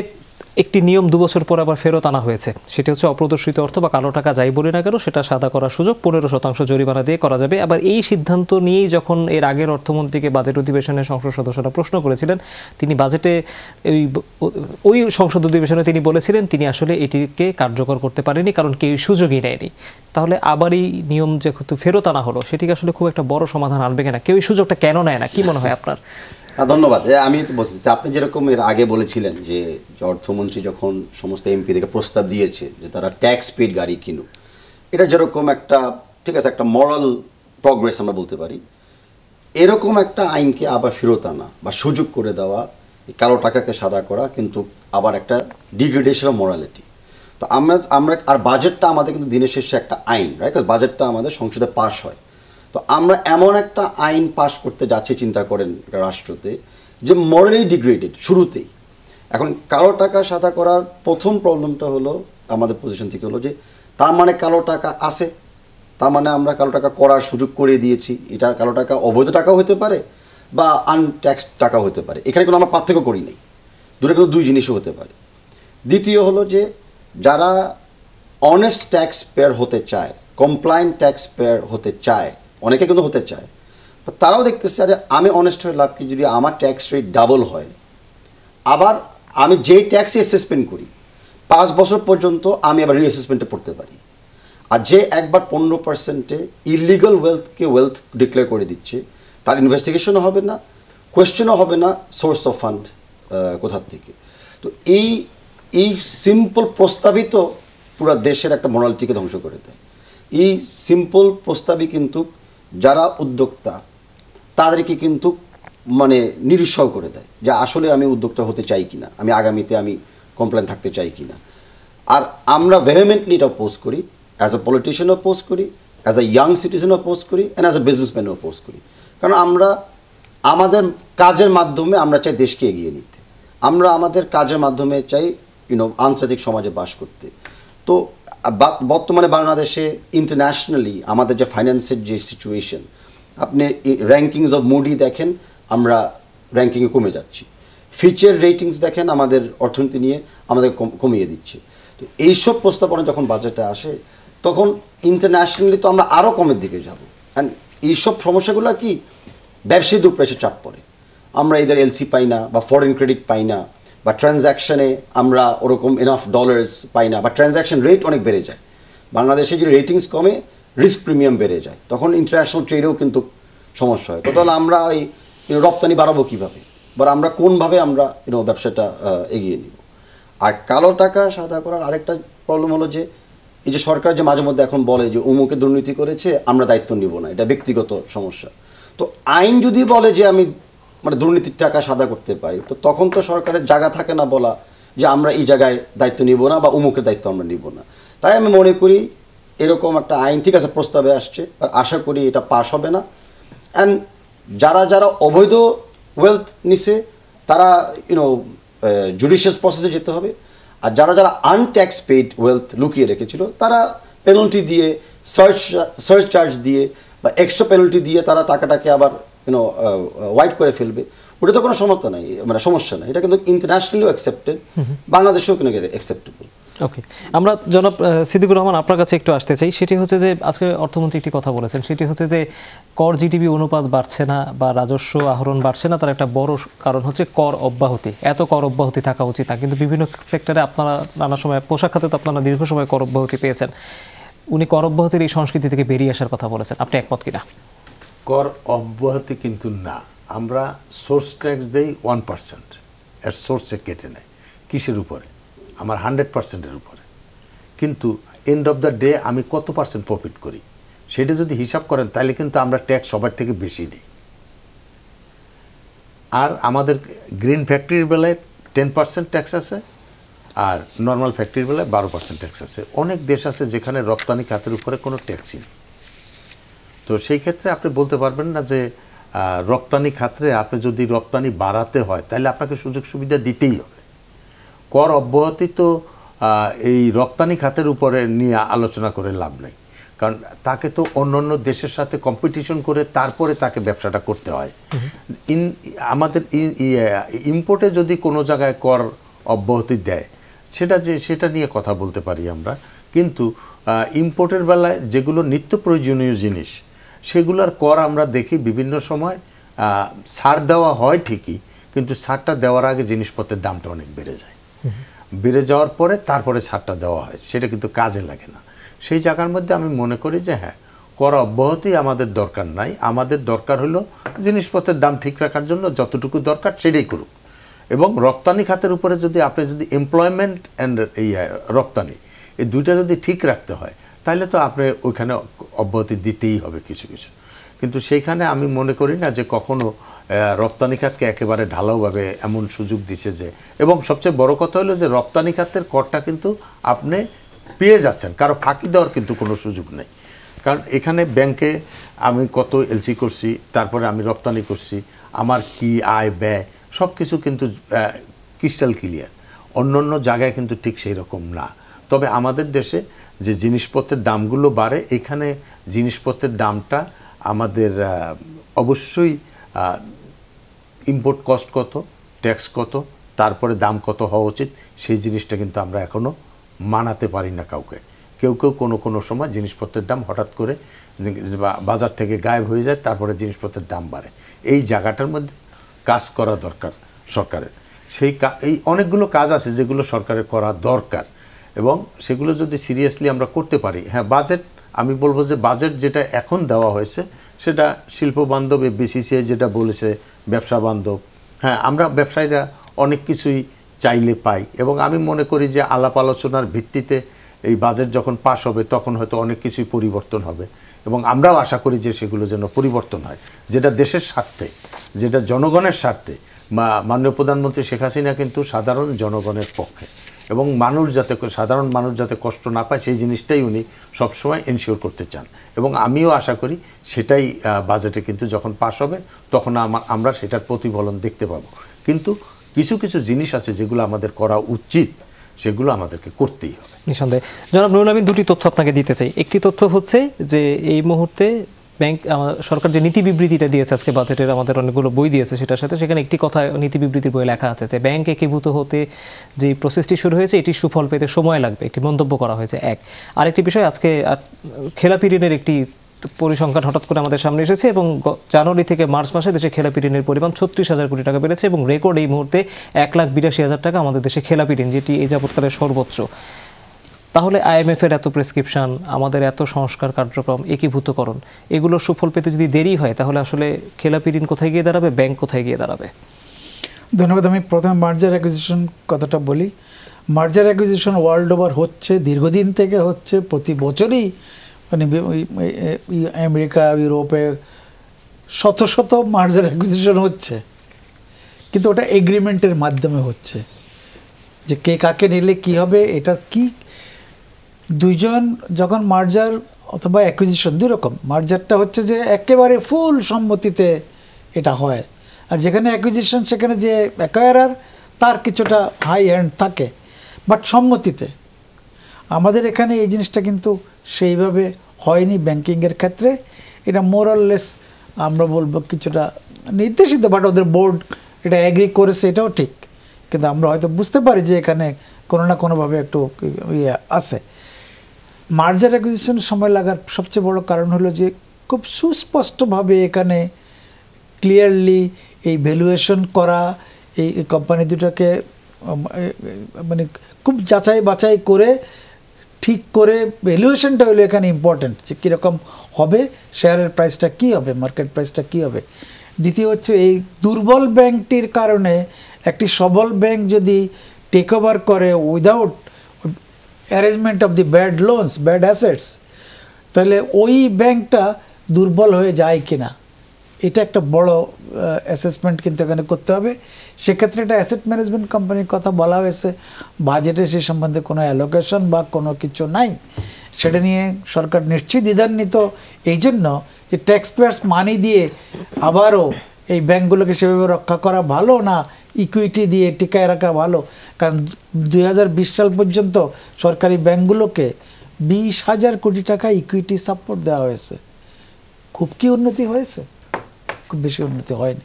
একটি নিয়ম 2 বছর পর আবার ফেরত আনা হয়েছে, সেটি হচ্ছে অপ্রদর্শিত অর্থ বা কালো টাকা যাই বলি না কেন সেটা সাদা করার সুযোগ 15% জরিমানা দিয়ে করা যাবে। আবার এই সিদ্ধান্ত নিয়েই যখন এর আগের অর্থমন্ত্রীকে বাজেট অধিবেশনে সংসদ সদস্যরা প্রশ্ন করেছিলেন, তিনি বাজেটে ওই সংসদ অধিবেশনে তিনি বলেছিলেন তিনি আসলে এটিকে কার্যকর করতে পারেনি, কারণ কেউ সুযোগই নেয়নি। তাহলে আবার এই নিয়ম যেহেতু ফেরত আনা হলো, সেটিকে আসলে খুব একটা বড় সমাধান আনবে কিনা, কেউ এই সুযোগটা কেন নেয় না, কি মনে হয় আপনার? ধন্যবাদ। আমি বলছি, আপনি যেরকম এর আগে বলেছিলেন যে অর্থমন্ত্রী যখন সমস্ত এমপি থেকে প্রস্তাব দিয়েছে যে তারা ট্যাক্স পেড গাড়ি কিনুক, এটা যেরকম একটা ঠিক আছে একটা মরাল প্রগ্রেস আমরা বলতে পারি, এরকম একটা আইনকে আবার ফেরত আনা বা সুযোগ করে দেওয়া, কালো টাকাকে সাদা করা কিন্তু আবার একটা ডিগ্রেডেশন অফ মোরালিটি। তো আমরা আর বাজেটটা আমাদের কিন্তু দিনের শেষে একটা আইন, রাইট? বাজেটটা আমাদের সংসদে পাস হয়। তো আমরা এমন একটা আইন পাস করতে যাচ্ছি, চিন্তা করেন রাষ্ট্রতে, যে মরালি ডিগ্রেডেড শুরুতেই। এখন কালো টাকা সাদা করার প্রথম প্রবলেমটা হলো আমাদের পজিশন থেকে হলো যে তার মানে কালো টাকা আছে, তার মানে আমরা কালো টাকা করার সুযোগ করে দিয়েছি। এটা কালো টাকা অবৈধ টাকাও হতে পারে বা আনট্যাক্স টাকাও হতে পারে, এখানে কোনো আমরা পার্থক্য করি নাই, দূরে কিন্তু দুই জিনিসও হতে পারে। দ্বিতীয় হলো যে যারা অনেস্ট ট্যাক্স পেয়ার হতে চায়, কমপ্লায়েন্ট ট্যাক্স পেয়ার হতে চায়, অনেকে কিন্তু হতে চায়, তারাও দেখতেছে যে আমি অনেস্ট হয়ে লাভ কি, যদি আমার ট্যাক্স রেট ডাবল হয়, আবার আমি যেই ট্যাক্সই অ্যাসেসমেন্ট করি 5 বছর পর্যন্ত আমি আবার রিঅ্যাসেসমেন্টে পড়তে পারি। আর যে একবার 15% ইলিগাল ওয়েলথকে ওয়েলথ ডিক্লেয়ার করে দিচ্ছে, তার ইনভেস্টিগেশনও হবে না, কোয়েশ্চেনও হবে না সোর্স অফ ফান্ড কোথার থেকে। তো এই সিম্পল প্রস্তাবিত পুরো দেশের একটা মোরালিটিকে ধ্বংস করে দেয়। এই সিম্পল প্রস্তাবই কিন্তু যারা উদ্যোক্তা তাদেরকে কিন্তু মানে নিরুৎসাহ করে দেয় যে আসলে আমি উদ্যোক্তা হতে চাই কিনা, আমি আগামীতে আমি কমপ্লেন থাকতে চাই কিনা। আর আমরা ভেহেমেন্টলি এটা অপোজ করি, অ্যাজ আ পলিটিশিয়ান অপোজ করি, as a young citizen oppose করি, অ্যান্ড অ্যাজ আ বিজনেসম্যানও অপোজ করি। কারণ আমরা আমাদের কাজের মাধ্যমে আমরা চাই দেশকে এগিয়ে নিতে, আমরা আমাদের কাজের মাধ্যমে চাই আন্তর্জাতিক সমাজে বাস করতে। তো বর্তমানে বাংলাদেশে ইন্টারন্যাশনালি আমাদের যে ফাইন্যান্সের যে সিচুয়েশন, আপনি র্যাঙ্কিংস অফ মুডি দেখেন, আমরা র্যাঙ্কিংয়ে কমে যাচ্ছি। ফিচের রেটিংস দেখেন আমাদের অর্থনীতি নিয়ে আমাদের কমিয়ে দিচ্ছে। তো এইসব প্রস্তাবনা যখন বাজেটে আসে তখন ইন্টারন্যাশনালি তো আমরা আরও কমের দিকে যাব। অ্যান্ড এইসব সমস্যাগুলো কি ব্যবসায়ীদের উপরে এসে চাপ পড়ে, আমরা এদের এলসি পাই না বা ফরেন ক্রেডিট পাই না বা ট্রানজ্যাকশনে আমরা ওরকম এনাফ ডলার্স পাই না, বা ট্রানজ্যাকশন রেট অনেক বেড়ে যায়, বাংলাদেশে যদি রেটিংস কমে রিস্ক প্রিমিয়াম বেড়ে যায়, তখন ইন্টারন্যাশনাল ট্রেডেও কিন্তু সমস্যা হয়। তো তাহলে আমরা ওই রপ্তানি বাড়াবো কীভাবে, বা আমরা কোনভাবে আমরা ব্যবসাটা এগিয়ে নিব। আর কালো টাকা সাদা করার আরেকটা প্রবলেম হলো যে এই যে সরকার যে মাঝে মধ্যে এখন বলে যে অমুকে দুর্নীতি করেছে আমরা দায়িত্ব নিব না, এটা ব্যক্তিগত সমস্যা। তো আইন যদি বলে যে আমি দুর্নীতির টাকা সাদা করতে পারি, তো তখন তো সরকারের জায়গা থাকে না বলা যে আমরা এই জায়গায় দায়িত্ব নিব না বা অমুকের দায়িত্ব আমরা নিব না। তাই আমি মনে করি এরকম একটা আইন ঠিক আছে প্রস্তাবে আসছে, আর আশা করি এটা পাস হবে না। অ্যান্ড যারা অবৈধ ওয়েলথ নিছে তারা জুডিশিয়াস প্রসেসে যেতে হবে, আর যারা আনট্যাক্স পেইড ওয়েলথ লুকিয়ে রেখেছিল তারা পেনাল্টি দিয়ে, সার্চ চার্জ দিয়ে বা এক্সট্রা পেনাল্টি দিয়ে তারা টাকাটাকে আবার ওয়াইট করে ফেলবে। ওটা তো কোনো সমস্যা নাই, সমস্যা নাই, এটা কিন্তু ইন্টারন্যাশনালিও অ্যাকসেপ্টেড, বাংলাদেশেও কিন্তু অ্যাকসেপ্টেবল। ওকে, আমরা জনাব সিদ্দিকুর রহমান আপনার কাছে একটু আসতে চাই। সেটি হচ্ছে যে আজকে অর্থমন্ত্রী একটি কথা বলেছেন, সেটি হচ্ছে যে কর জিডিপি অনুপাত বাড়ছে না বা রাজস্ব আহরণ বাড়ছে না, তার একটা বড় কারণ হচ্ছে কর অব্যাহতি। এত কর অব্যাহতি থাকা উচিত না, কিন্তু বিভিন্ন সেক্টরে আপনারা নানা সময়, পোশাক খাতে তো আপনারা দীর্ঘ সময় কর অব্যাহতি পেয়েছেন। উনি কর অব্যাহতির এই সংস্কৃতি থেকে বেরিয়ে আসার কথা বলেছেন, আপনি একমত কিনা? কর অব্যাহতি কিন্তু না, আমরা সোর্স ট্যাক্স দেই 1%, এর সোর্সে কেটে নেয়। কিসের উপরে? আমার 100%-এর উপরে। কিন্তু এন্ড অফ দ্য ডে আমি কত পার্সেন্ট প্রফিট করি সেটা যদি হিসাব করেন তাহলে কিন্তু আমরা ট্যাক্স সবার থেকে বেশি দিই। আর আমাদের গ্রিন ফ্যাক্টরির বেলায় 10% ট্যাক্স আছে, আর নর্মাল ফ্যাক্টরির বেলায় 12% ট্যাক্স আছে। অনেক দেশ আছে যেখানে রপ্তানি খাতের উপরে কোনো ট্যাক্সই নেই। তো সেই ক্ষেত্রে আপনি বলতে পারবেন না যে রপ্তানি খাতে আপনি যদি রপ্তানি বাড়াতে হয় তাহলে আপনাকে সুযোগ সুবিধা দিতেই হবে। কর অব্যাহতি তো এই রপ্তানি খাতের উপরে নিয়ে আলোচনা করে লাভ নেই, কারণ তাকে তো অন্য দেশের সাথে কম্পিটিশন করে তারপরে তাকে ব্যবসাটা করতে হয়। আমাদের ইম্পোর্টে যদি কোনো জায়গায় কর অব্যাহতি দেয় সেটা নিয়ে কথা বলতে পারি আমরা, কিন্তু ইম্পোর্টের বেলায় যেগুলো নিত্য প্রয়োজনীয় জিনিস সেগুলোর কর আমরা দেখি বিভিন্ন সময় ছাড় দেওয়া হয় ঠিকই, কিন্তু ছাড়টা দেওয়ার আগে জিনিসপত্রের দামটা অনেক বেড়ে যায়। বেড়ে যাওয়ার পরে তারপরে ছাড়টা দেওয়া হয়, সেটা কিন্তু কাজে লাগে না। সেই জায়গার মধ্যে আমি মনে করি যে হ্যাঁ, কর অব্যাহতি আমাদের দরকার নাই, আমাদের দরকার হলো জিনিসপত্রের দাম ঠিক রাখার জন্য যতটুকু দরকার সেটাই করুক। এবং রপ্তানি খাতের উপরে আপনি যদি এমপ্লয়মেন্ট অ্যান্ড রপ্তানি এই দুইটা যদি ঠিক রাখতে হয় তাহলে তো আপনি ওইখানে অব্যাহতি দিতেই হবে কিছু কিছু। কিন্তু সেইখানে আমি মনে করি না যে কখনো রপ্তানি খাতকে একেবারে ঢালাওভাবে এমন সুযোগ দিচ্ছে যে, এবং সবচেয়ে বড় কথা হলো যে রপ্তানি খাতের করটা কিন্তু আপনি পেয়ে যাচ্ছেন, কারো ফাঁকি দেওয়ার কিন্তু কোনো সুযোগ নেই। কারণ এখানে ব্যাংকে আমি কত এলসি করছি, তারপরে আমি রপ্তানি করছি, আমার কি আয় ব্যয় সব কিছু কিন্তু ক্রিস্টাল ক্লিয়ার। অন্য জায়গায় কিন্তু ঠিক সেই রকম না। তবে আমাদের দেশে যে জিনিসপত্রের দামগুলো বাড়ে, এখানে জিনিসপত্রের দামটা আমাদের অবশ্যই ইম্পোর্ট কস্ট কত, ট্যাক্স কত, তারপরে দাম কত হওয়া উচিত সেই জিনিসটা কিন্তু আমরা এখনও মানাতে পারি না কাউকে। কেউ কোনো সময় জিনিসপত্রের দাম হঠাৎ করে বাজার থেকে গায়েব হয়ে যায়, তারপরে জিনিসপত্রের দাম বাড়ে। এই জায়গাটার মধ্যে কাজ করা দরকার সরকারের। এই অনেকগুলো কাজ আছে যেগুলো সরকারের করা দরকার, এবং সেগুলো যদি সিরিয়াসলি আমরা করতে পারি। হ্যাঁ, বাজেট, আমি বলবো যে বাজেট যেটা এখন দেওয়া হয়েছে সেটা শিল্প বান্ধব, বিসিসিআই যেটা বলেছে ব্যবসা বান্ধব। হ্যাঁ, আমরা ব্যবসায়ীরা অনেক কিছুই চাইলে পাই, এবং আমি মনে করি যে আলাপ আলোচনার ভিত্তিতে এই বাজেট যখন পাস হবে তখন হয়তো অনেক কিছুই পরিবর্তন হবে, এবং আমরাও আশা করি যে সেগুলো যেন পরিবর্তন হয়, যেটা দেশের স্বার্থে, যেটা জনগণের স্বার্থে। মাননীয় প্রধানমন্ত্রী শেখ হাসিনা কিন্তু সাধারণ জনগণের পক্ষে, এবং সাধারণ মানুষ যাতে কষ্ট না পায় সেই জিনিসটাই উনি সবসময় এনশিওর করতে চান, এবং আমিও আশা করি সেটাই বাজেটে কিন্তু যখন পাস হবে তখন আমরা সেটার প্রতিফলন দেখতে পাবো। কিন্তু কিছু জিনিস আছে যেগুলো আমাদের করা উচিত, সেগুলো আমাদেরকে করতেই হবে নিঃসন্দেহে। জনাব নুরুল আমিন, দুটি তথ্য আপনাকে দিতে চাই। একটি তথ্য হচ্ছে যে এই মুহূর্তে ব্যাংক, সরকার যে নীতি বিবৃতিটা দিয়েছে আজকে বাজেটের, আমাদের অনেকগুলো বই দিয়েছে সেটার সাথে, সেখানে একটি কথা নীতি বিবৃতির বই লেখা আছে যে ব্যাংক একীভূত হতে যে প্রসেসটি শুরু হয়েছে এটি সুফল পেতে সময় লাগবে, একটি মন্তব্য করা হয়েছে। আরেকটি বিষয়, আজকে খেলাপি ঋণের একটি পরিসংখ্যান হঠাৎ করে আমাদের সামনে এসেছে এবং জানুয়ারি থেকে মার্চ মাসে দেশে খেলাপি ঋণের পরিমাণ 36,000 কোটি টাকা বেড়েছে এবং রেকর্ড এই মুহূর্তে 1,82,000 টাকা আমাদের দেশে খেলাপি ঋণ, যেটি এই যাবৎকালের সর্বোচ্চ। তাহলে IMF এর এত প্রেসক্রিপশন, আমাদের এত সংস্কার কার্যক্রম, একীভূতকরণ, এগুলোর সুফল পেতে যদি দেরি হয় তাহলে আসলে খেলাপি ঋণ কোথায় গিয়ে দাঁড়াবে, ব্যাংক কোথায় গিয়ে দাঁড়াবে? ধন্যবাদ। আমি প্রথমে মার্জার অ্যাকুইজিশন কথাটা বলি। মার্জার অ্যাকুইজিশন ওয়ার্ল্ড ওভার হচ্ছে, দীর্ঘদিন থেকে হচ্ছে, প্রতি বছরই মানে আমেরিকা, ইউরোপে শত শত মার্জার অ্যাকুইজিশন হচ্ছে, কিন্তু ওটা এগ্রিমেন্টের মাধ্যমে হচ্ছে যে কে কাকে নিলে কি হবে। এটা কি দুইজন যখন মার্জার অথবা অ্যাকুইজিশন, দুই রকম। মার্জারটা হচ্ছে যে একেবারে ফুল সম্মতিতে এটা হয়, আর যেখানে অ্যাকুইজিশন সেখানে যে অ্যাকোয়ারার তার কিছুটা হাই হ্যান্ড থাকে, বাট সম্মতিতে। আমাদের এখানে এই জিনিসটা কিন্তু সেইভাবে হয়নি ব্যাংকিংয়ের ক্ষেত্রে। এটা মোরাললেস আমরা বলবো কিছুটা নির্দেশিত, বাট ওদের বোর্ড এটা অ্যাগ্রি করেছে, এটাও ঠিক, কিন্তু আমরা হয়তো বুঝতে পারি যে এখানে কোনো না কোনোভাবে একটু ইয়ে আছে। মার্জার অ্যাকুইজিশনের সময় লাগার সবচেয়ে বড় কারণ হলো যে খুব সুস্পষ্টভাবে এখানে ক্লিয়ারলি এই ভ্যালুয়েশন করা, এই কোম্পানি দুটাকে মানে খুব যাচাই বাছাই করে ঠিক করে, ভ্যালুয়েশনটা হলো এখানে ইম্পর্টেন্ট, যে কীরকম হবে, শেয়ারের প্রাইসটা কী হবে, মার্কেট প্রাইসটা কী হবে। দ্বিতীয় হচ্ছে এই দুর্বল ব্যাংকটির কারণে একটি সবল ব্যাংক যদি টেক ওভার করে without arrangement of the bad loans, bad assets, তাহলে ওই ব্যাংকটা দুর্বল হয়ে যায় কিনা, এটা একটা বড় অ্যাসেসমেন্ট কিন্তু এখানে করতে হবে। সেক্ষেত্রে একটা অ্যাসেট ম্যানেজমেন্ট কোম্পানির কথা বলা হয়েছে, বাজেটে সে সম্বন্ধে কোনো অ্যালোকেশন বা কোনো কিছু নাই, সেটা নিয়ে সরকার নিশ্চয়ই দ্বিধান্বিত। এই জন্য যে ট্যাক্স পেয়ার্স মানি দিয়ে আবারও এই ব্যাংকগুলোকে সেভাবে রক্ষা করা ভালো না ইকুইটি দিয়ে টিকায় রাখা ভালো। কারণ 2020 সাল পর্যন্ত সরকারি ব্যাংকগুলোকে 20,000 কোটি টাকা ইকুইটি সাপোর্ট দেওয়া হয়েছে। খুব কি উন্নতি হয়েছে? খুব বেশি উন্নতি হয়নি।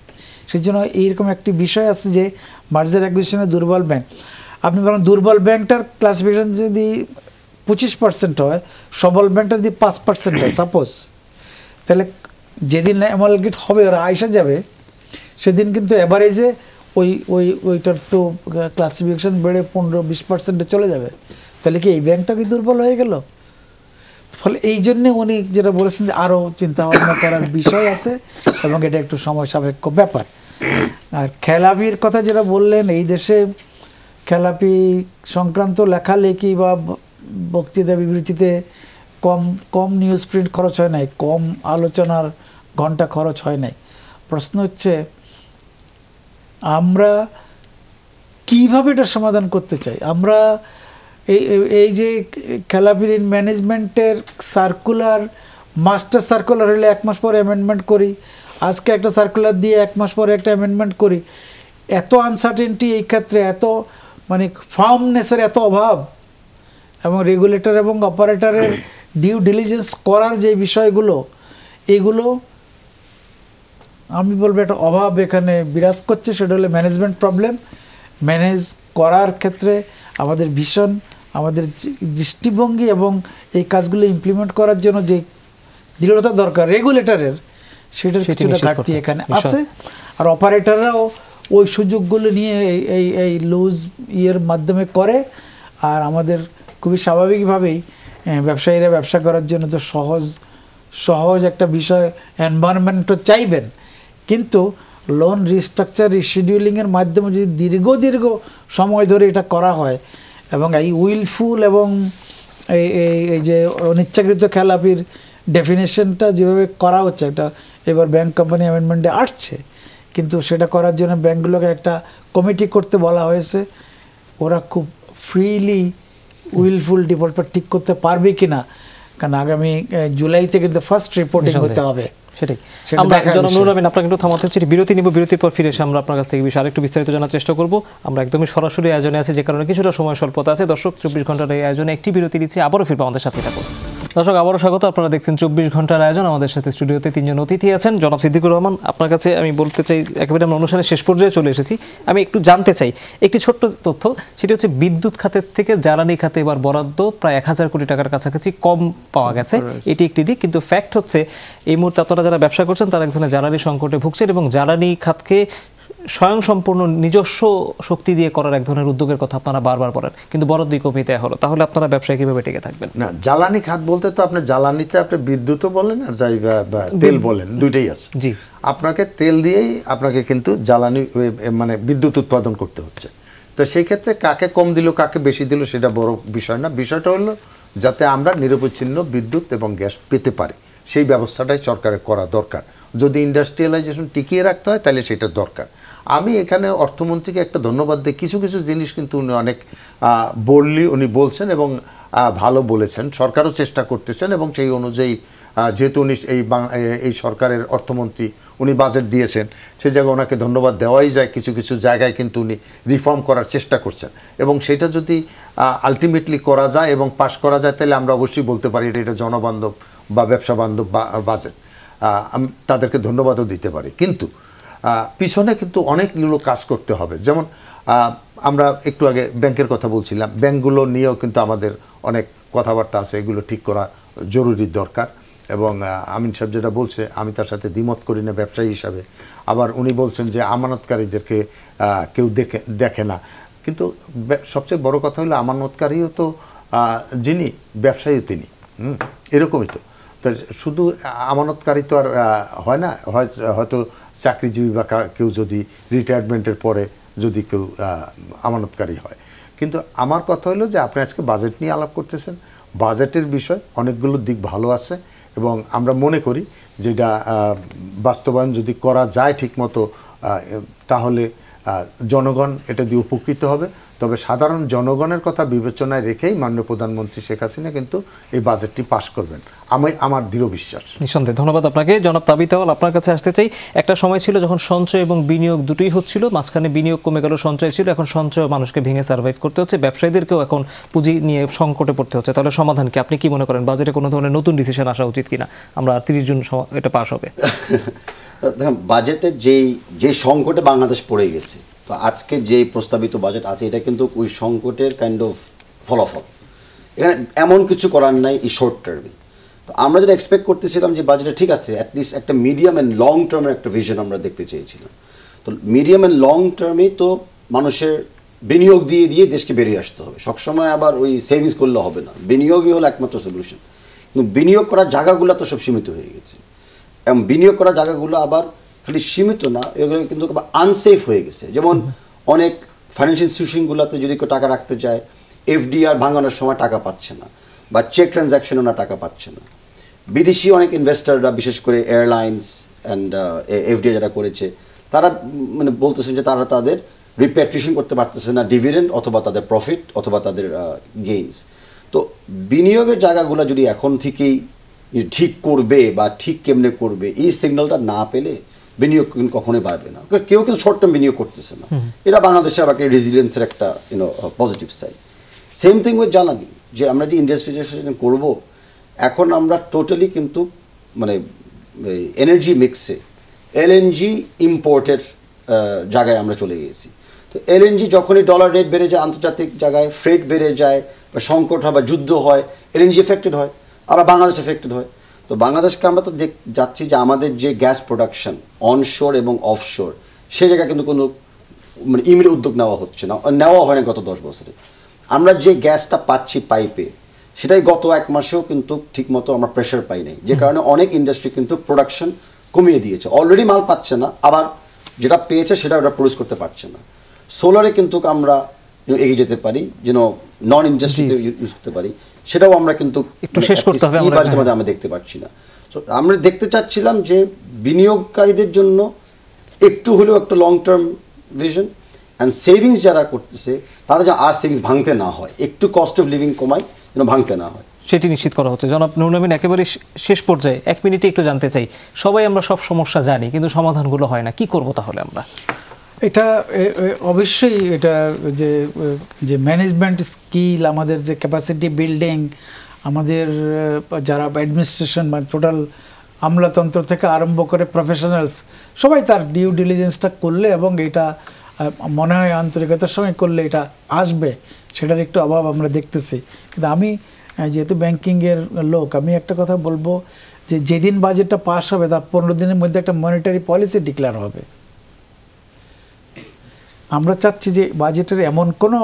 সেই জন্য এইরকম একটি বিষয় আছে যে মার্জার অ্যাকুইজিশনে দুর্বল ব্যাংক, আপনি বলেন দুর্বল ব্যাংকটার ক্লাসিফিকেশন যদি 25% হয়, সবল ব্যাংকটা যদি 5% হয় সাপোজ, তাহলে যেদিন অ্যামালগেট হবে ওরা আইসা যাবে, সেদিন কিন্তু অ্যাভারেজে ওইটার তো ক্লাসিফিকেশন বেড়ে 15-20% চলে যাবে। তাহলে কি এই ব্যাংকটা কি দুর্বল হয়ে গেল? ফলে এই জন্যে উনি যেটা বলেছেন যে আরও চিন্তাভাবনা করার বিষয় আছে এবং এটা একটু সময় সাপেক্ষ ব্যাপার। আর খেলাপির কথা যেটা বললেন, এই দেশে খেলাপি সংক্রান্ত লেখালেখি বা বক্তৃতা বিবৃতিতে কম নিউজ প্রিন্ট খরচ হয় নাই, কম আলোচনার ঘন্টা খরচ হয় নাই। প্রশ্ন হচ্ছে আমরা কিভাবে এটা সমাধান করতে চাই। আমরা এই যে খেলাপি ঋণ ম্যানেজমেন্টের সার্কুলার, মাস্টার সার্কুলার হলে 1 মাস পরে অ্যামেন্ডমেন্ট করি, আজকে একটা সার্কুলার দিয়ে 1 মাস পরে একটা অ্যামেন্ডমেন্ট করি। এত আনসার্টেনটি এই ক্ষেত্রে, এত মানে ফার্মনেসের এত অভাব, এবং রেগুলেটর এবং অপারেটরের ডিউ ডিলিজেন্স করার যে বিষয়গুলো, এগুলো আমি বলবো একটা অভাব এখানে বিরাজ করছে। সেটা হলো ম্যানেজমেন্ট প্রবলেম। ম্যানেজ করার ক্ষেত্রে আমাদের ভীষণ, আমাদের দৃষ্টিভঙ্গি এবং এই কাজগুলো ইমপ্লিমেন্ট করার জন্য যে দৃঢ়তা দরকার রেগুলেটরের, সেটার কিছুটা ঘাটতি এখানে আছে। আর অপারেটররাও ওই সুযোগগুলো নিয়ে এই লুজ ইয়ের মাধ্যমে করে। আর আমাদের খুবই স্বাভাবিকভাবেই ব্যবসায়ীরা ব্যবসা করার জন্য তো সহজ একটা বিষয়, এনভায়রনমেন্টও চাইবেন, কিন্তু লোন রিস্ট্রাকচার রিশিডিউলিংয়ের মাধ্যমে যদি দীর্ঘ সময় ধরে এটা করা হয়, এবং এই উইলফুল এবং এই যে অনিচ্ছাকৃত খেলাপির ডেফিনেশনটা যেভাবে করা হচ্ছে, একটা এবার ব্যাংক কোম্পানি অ্যামেন্ডমেন্টে আসছে, কিন্তু সেটা করার জন্য ব্যাংকগুলোকে একটা কমিটি করতে বলা হয়েছে। ওরা খুব ফ্রিলি উইলফুল ডিফল্টটা ঠিক করতে পারবে কিনা, কারণ আগামী জুলাইতে কিন্তু ফার্স্ট রিপোর্টিং হতে হবে। সেটাই আমরা জনাব নুরুল আমিন আপনাকে একটু থামাতে চাই, বিরতি নিব, বিরতির পর ফিরে এসে আমরা আপনার কাছ থেকে বিষয় আরেকটু বিস্তারিত জানার চেষ্টা করব। আমরা একদমই সরাসরি আয়োজনে আছি, যে কারণে কিছুটা সময় স্বল্পতা আছে। দর্শক 24 ঘন্টার এই আয়োজনে একটি বিরতি দিচ্ছি, আবারও ফিরবো, আমাদের সাথে থাকুন। দর্শক আবারও স্বাগত, আপনারা দেখছেন 24 ঘন্টার আয়োজন। আমাদের সাথে স্টুডিওতে তিনজন অতিথি আছেন। জনাব সিদ্দিকুর রহমান, আপনার কাছে আমি বলতে চাই, একেবারে আমরা অনুষ্ঠানের শেষ পর্যায়ে চলে এসেছি, আমি একটু জানতে চাই একটি ছোট্ট তথ্য, সেটি হচ্ছে বিদ্যুৎ খাতের থেকে জ্বালানি খাতে এবার বরাদ্দ প্রায় 1000 কোটি টাকার কাছাকাছি কম পাওয়া গেছে, এটি একটি দিক। কিন্তু ফ্যাক্ট হচ্ছে এই মুহূর্তে আপনারা যারা ব্যবসা করছেন তারা এক ধরনের জ্বালানি সংকটে ভুগছেন এবং জ্বালানি খাতকে স্বয়ংসম্পূর্ণ নিজস্ব শক্তি দিয়ে করার এক ধরনের উদ্যোগের কথা আপনারা বারবার বলেন, কিন্তু বরাদ্দই কমিয়ে দেওয়া হলো। তাহলে আপনারা ব্যবসায় কিভাবে টিকে থাকবেন? না, জ্বালানি খাত বলতে তো আপনি জ্বালানিতে আপনি বিদ্যুৎও বলেন আর যাই তেল বলেন, দুইটাই আছে। জি, আপনাকে তেল দিয়েই আপনাকে কিন্তু জ্বালানি মানে বিদ্যুৎ উৎপাদন করতে হচ্ছে। তো সেই ক্ষেত্রে কাকে কম দিল কাকে বেশি দিল সেটা বড় বিষয় না। বিষয়টা হলো যাতে আমরা নিরবচ্ছিন্ন বিদ্যুৎ এবং গ্যাস পেতে পারি, সেই ব্যবস্থাটাই সরকারের করা দরকার। যদি ইন্ডাস্ট্রিয়ালাইজেশন টিকিয়ে রাখতে হয় তাহলে সেটা দরকার। আমি এখানে অর্থমন্ত্রীকে একটা ধন্যবাদ দিই, কিছু কিছু জিনিস কিন্তু উনি অনেক বোল্ডলি উনি বলছেন এবং ভালো বলেছেন। সরকারও চেষ্টা করতেছেন এবং সেই অনুযায়ী যেহেতু উনি এই সরকারের অর্থমন্ত্রী, উনি বাজেট দিয়েছেন, সেই জায়গায় ওনাকে ধন্যবাদ দেওয়াই যায়। কিছু কিছু জায়গায় কিন্তু উনি রিফর্ম করার চেষ্টা করছেন এবং সেটা যদি আলটিমেটলি করা যায় এবং পাশ করা যায় তাহলে আমরা অবশ্যই বলতে পারি এটা জনবান্ধব বা ব্যবসা বান্ধব বাজেট। আমি তাদেরকে ধন্যবাদও দিতে পারি, কিন্তু পিছনে কিন্তু অনেকগুলো কাজ করতে হবে। যেমন আমরা একটু আগে ব্যাংকের কথা বলছিলাম, ব্যাংকগুলো নিয়েও কিন্তু আমাদের অনেক কথাবার্তা আছে, এগুলো ঠিক করা জরুরি দরকার। এবং আমিন সাহেব যেটা বলছে আমি তার সাথে দ্বিমত করি না ব্যবসায়ী হিসাবে। আবার উনি বলছেন যে আমানতকারীদেরকে কেউ দেখে না, কিন্তু সবচেয়ে বড় কথা হলো আমানতকারীও তো যিনি ব্যবসায়ীও তিনি, এরকমই তো। তো শুধু আমানতকারী তো আর হয় না, হয়তো চাকরিজীবী বা কেউ যদি রিটায়ারমেন্টের পরে যদি কেউ আমানতকারী হয়। কিন্তু আমার কথা হলো যে আপনি আজকে বাজেট নিয়ে আলাপ করতেছেন, বাজেটের বিষয় অনেকগুলো দিক ভালো আছে এবং আমরা মনে করি যেটা বাস্তবায়ন যদি করা যায় ঠিকমতো তাহলে জনগণ এটা দিয়ে উপকৃত হবে। তবে সাধারণ জনগণের কথা বিবেচনায় রেখেই মাননীয় প্রধানমন্ত্রী শেখ হাসিনা কিন্তু এই বাজেটটি পাশ করবেন, আমার দৃঢ় বিশ্বাস। নিঃসন্দেহে ধন্যবাদ আপনাকে। জনাব তাবিথ আউয়াল, আপনার কাছে আসতে চাই। একটা সময় ছিল যখন সঞ্চয় এবং বিনিয়োগ দুটোই হচ্ছিল, মাঝখানে বিনিয়োগ কমে গেল, সঞ্চয় ছিল, এখন সঞ্চয় মানুষকে ভেঙে সার্ভাইভ করতে হচ্ছে, ব্যবসায়ীদেরকেও এখন পুঁজি নিয়ে সংকটে পড়তে হচ্ছে। তাহলে সমাধান কি? আপনি কি মনে করেন বাজেটে কোনো ধরনের নতুন ডিসিশন আসা উচিত কিনা? আমরা 30 জুন এটা পাস হবে। দেখেন, বাজেটে যে সংকটে বাংলাদেশ পড়ে গেছে, তো আজকে যে প্রস্তাবিত বাজেট আছে এটা কিন্তু ওই সংকটের কাইন্ড অফ ফলাফল। এখানে এমন কিছু করার নাই এই শর্ট টার্মে। তো আমরা যেটা এক্সপেক্ট করতেছিলাম যে বাজেটে ঠিক আছে, অ্যাটলিস্ট একটা মিডিয়াম অ্যান্ড লং টার্মের একটা ভিশন আমরা দেখতে চেয়েছিলাম। তো মিডিয়াম অ্যান্ড লং টার্মে তো মানুষের বিনিয়োগ দিয়ে দিয়ে দেশকে বেরিয়ে আসতে হবে। সবসময় আবার ওই সেভিংস করলে হবে না, বিনিয়োগই হলো একমাত্র সলিউশন। কিন্তু বিনিয়োগ করার জায়গাগুলো তো সব সীমিত হয়ে গেছে এবং বিনিয়োগ করার জায়গাগুলো আবার খালি সীমিত না, এগুলো কিন্তু আবার আনসেফ হয়ে গেছে। যেমন অনেক ফাইন্যান্সিয়াল ইনস্টিটিউশনগুলোতে যদি কেউ টাকা রাখতে চায়, এফডিআর ভাঙানোর সময় টাকা পাচ্ছে না, বা চেক ট্রানজ্যাকশনে ওরা টাকা পাচ্ছে না। বিদেশি অনেক ইনভেস্টাররা, বিশেষ করে এয়ারলাইন্স অ্যান্ড এফডিআই যারা করেছে, তারা মানে বলতেছেন যে তারা তাদের রিপ্যাট্রিয়েশন করতে পারতেছে না ডিভিডেন্ড অথবা তাদের প্রফিট অথবা তাদের গেইনস। তো বিনিয়োগের জায়গাগুলো যদি এখন থেকেই ঠিক করবে বা ঠিক কেমনে করবে, এই সিগন্যালটা না পেলে বিনিয়োগ কিন্তু কখনোই বাড়বে না। কেউ কিন্তু শর্ট টার্ম বিনিয়োগ করতেছে না, এটা বাংলাদেশের আবার রেজিলিয়েন্সের একটা positive side. Same thing with জ্বালানি, যে আমরা যে ইন্ডাস্ট্রিয়ালাইজেশন করবো, এখন আমরা টোটালি কিন্তু মানে এনার্জি মিক্সে এলএনজি ইম্পোর্টের জায়গায় আমরা চলে গেছি। তো এলএনজি যখনই ডলার রেট বেড়ে যায়, আন্তর্জাতিক জায়গায় ফ্রেট বেড়ে যায় বা সংকট হয় বা যুদ্ধ হয়, এলএনজি এফেক্টেড হয়, আবার বাংলাদেশ এফেক্টেড হয়। তো বাংলাদেশকে আমরা তো যাচ্ছি যে আমাদের যে গ্যাস প্রোডাকশন অনশোর এবং অফশোর, সে জায়গায় কিন্তু কোনো মানে ইমিডিয়েট উদ্যোগ নেওয়া হচ্ছে না, নেওয়া হয় না গত 10 বছরে। আমরা যে গ্যাসটা পাচ্ছি পাইপে, সেটাই গত 1 মাসেও কিন্তু ঠিকমতো আমরা প্রেশার পাই নাই, যে কারণে অনেক ইন্ডাস্ট্রি কিন্তু প্রোডাকশন কমিয়ে দিয়েছে। অলরেডি মাল পাচ্ছে না, আবার যেটা পেয়েছে সেটা ওরা প্রডিউস করতে পারছে না। সোলারে কিন্তু আমরা এগিয়ে যেতে পারি, যেন নন ইন্ডাস্ট্রিতে ইউজ করতে পারি, সেটাও আমরা কিন্তু একটু শেষ করতে হবে, আমরা দেখতে পাচ্ছি না। তো আমরা দেখতে চাচ্ছিলাম যে বিনিয়োগকারীদের জন্য একটু হলেও একটা long term vision and savings যারা করতেছে তাদের যেন আর সেভিংস ভাঙতে না হয়, একটু কস্ট অফ লিভিং কমায় যেন ভাঙতে না হয়, সেটি নিশ্চিত করা হচ্ছে। জনাব নুরুল আমিন, একেবারে শেষ পর্যায়ে 1 মিনিটে একটু জানতে চাই, সবাই আমরা সব সমস্যা জানি কিন্তু সমাধানগুলো হয় না, কি করব তাহলে আমরা? এটা অবশ্যই এটা যে ম্যানেজমেন্ট স্কিল, আমাদের যে ক্যাপাসিটি বিল্ডিং, আমাদের যারা অ্যাডমিনিস্ট্রেশন মানে টোটাল আমলাতন্ত্র থেকে আরম্ভ করে প্রফেশনালস সবাই তার ডিউ ডিলিজেন্সটা করলে এবং এটা মনে হয় আন্তরিকতার সঙ্গে করলে এটা আসবে, সেটার একটু অভাব আমরা দেখতেছি। কিন্তু আমি যেহেতু ব্যাংকিংয়ের লোক, আমি একটা কথা বলবো যে যেদিন বাজেটটা পাস হবে তার 15 দিনের মধ্যে একটা মনিটারি পলিসি ডিক্লেয়ার হবে। আমরা চাচ্ছি যে বাজেটের এমন কোনো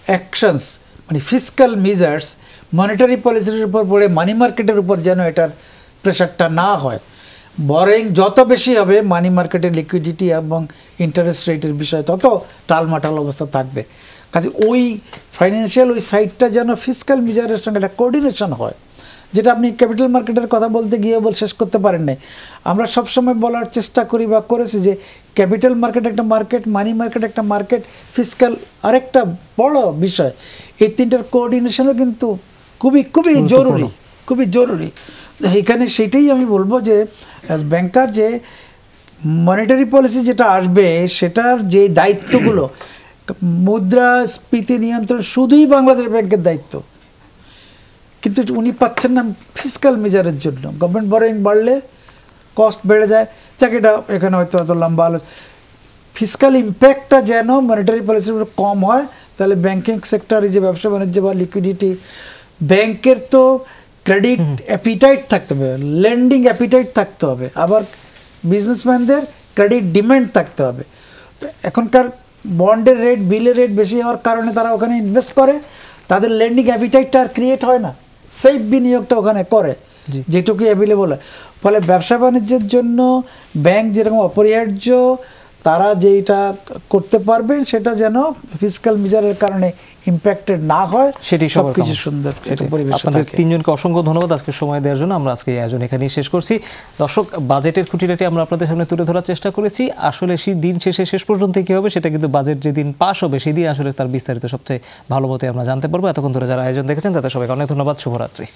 অ্যাকশনস মানে ফিসক্যাল মেজার্স মনিটারি পলিসির উপর পড়ে মানি মার্কেটের উপর যেন এটার প্রেশারটা না হয়, বরং যত বেশি হবে মানি মার্কেটের লিকুইডিটি এবং ইন্টারেস্ট রেটের বিষয় তত টালমাটাল অবস্থা থাকবে। কাজে ওই ফাইন্যান্সিয়াল ওই সাইডটা যেন ফিসক্যাল মেজারের সঙ্গে একটা কোঅর্ডিনেশন হয়, যেটা আপনি ক্যাপিটাল মার্কেটের কথা বলতে গিয়ে শেষ করতে পারেন নাই। আমরা সবসময় বলার চেষ্টা করি বা করেছি যে ক্যাপিটাল মার্কেট একটা মার্কেট, মানি মার্কেট একটা মার্কেট, ফিসক্যাল আরেকটা বড় বিষয়। এই তিনটার কোঅর্ডিনেশনও কিন্তু খুবই খুবই জরুরি, খুবই জরুরি। এখানে সেটাই আমি বলবো যে অ্যাজ ব্যাংকার যে মনিটারি পলিসি যেটা আসবে সেটার যে দায়িত্বগুলো, মুদ্রাস্ফীতি নিয়ন্ত্রণ শুধুই বাংলাদেশ ব্যাংকের দায়িত্ব, কিন্তু উনি পাচ্ছেন না ফিসক্যাল মেজারের জন্য। গভর্নমেন্ট বরোয়িং বাড়লে কস্ট বেড়ে যায়, চাকরিটা এখানে হয়তো এত লম্বা ফিসক্যাল ইম্প্যাক্টটা যেন মনিটারি পলিসির উপর কম হয়, তাহলে ব্যাংকিং সেক্টরে যে ব্যবসা বাণিজ্য বা লিকুইডিটি, ব্যাংকের তো ক্রেডিট অ্যাপিটাইট থাকতে হবে, লেন্ডিং অ্যাপিটাইট থাকতে হবে, আবার বিজনেসম্যানদের ক্রেডিট ডিমান্ড থাকতে হবে। তো এখনকার বন্ডের রেট, বিলের রেট বেশি হওয়ার কারণে তারা ওখানে ইনভেস্ট করে, তাদের লেন্ডিং অ্যাপিটাইটটা আর ক্রিয়েট হয় না, সেই বিনিয়োগটা ওখানে করে যেটুকু অ্যাভেলেবল হয়। ফলে ব্যবসা বাণিজ্যের জন্য ব্যাংক যেরকম অপরিহার্য, তারা যেটা করতে পারবেন সেটা যেন ফিসক্যাল মেজারের কারণে ইম্প্যাক্টেড না হয়, সেটি সবকিছু সুন্দর পরিবেশ। আপনাদের তিনজনকে অসংখ্য ধন্যবাদ আজকে সময় দেওয়ার জন্য। আমরা আজকে এই আয়োজন এখানেই শেষ করছি। দর্শক, বাজেটের খুঁটিনাটি আমরা আপনাদের সামনে তুলে ধরার চেষ্টা করেছি। আসলে দিন শেষ পর্যন্ত কি হবে সেটা কিন্তু বাজেট যেদিন পাস হবে সেদিন আসলে তার বিস্তারিত সবচেয়ে ভালো মতো আমরা জানতে পারবো। এতক্ষণ ধরে যারা আয়োজন দেখেছেন তাদের সবাইকে অনেক ধন্যবাদ। শুভরাত্রি।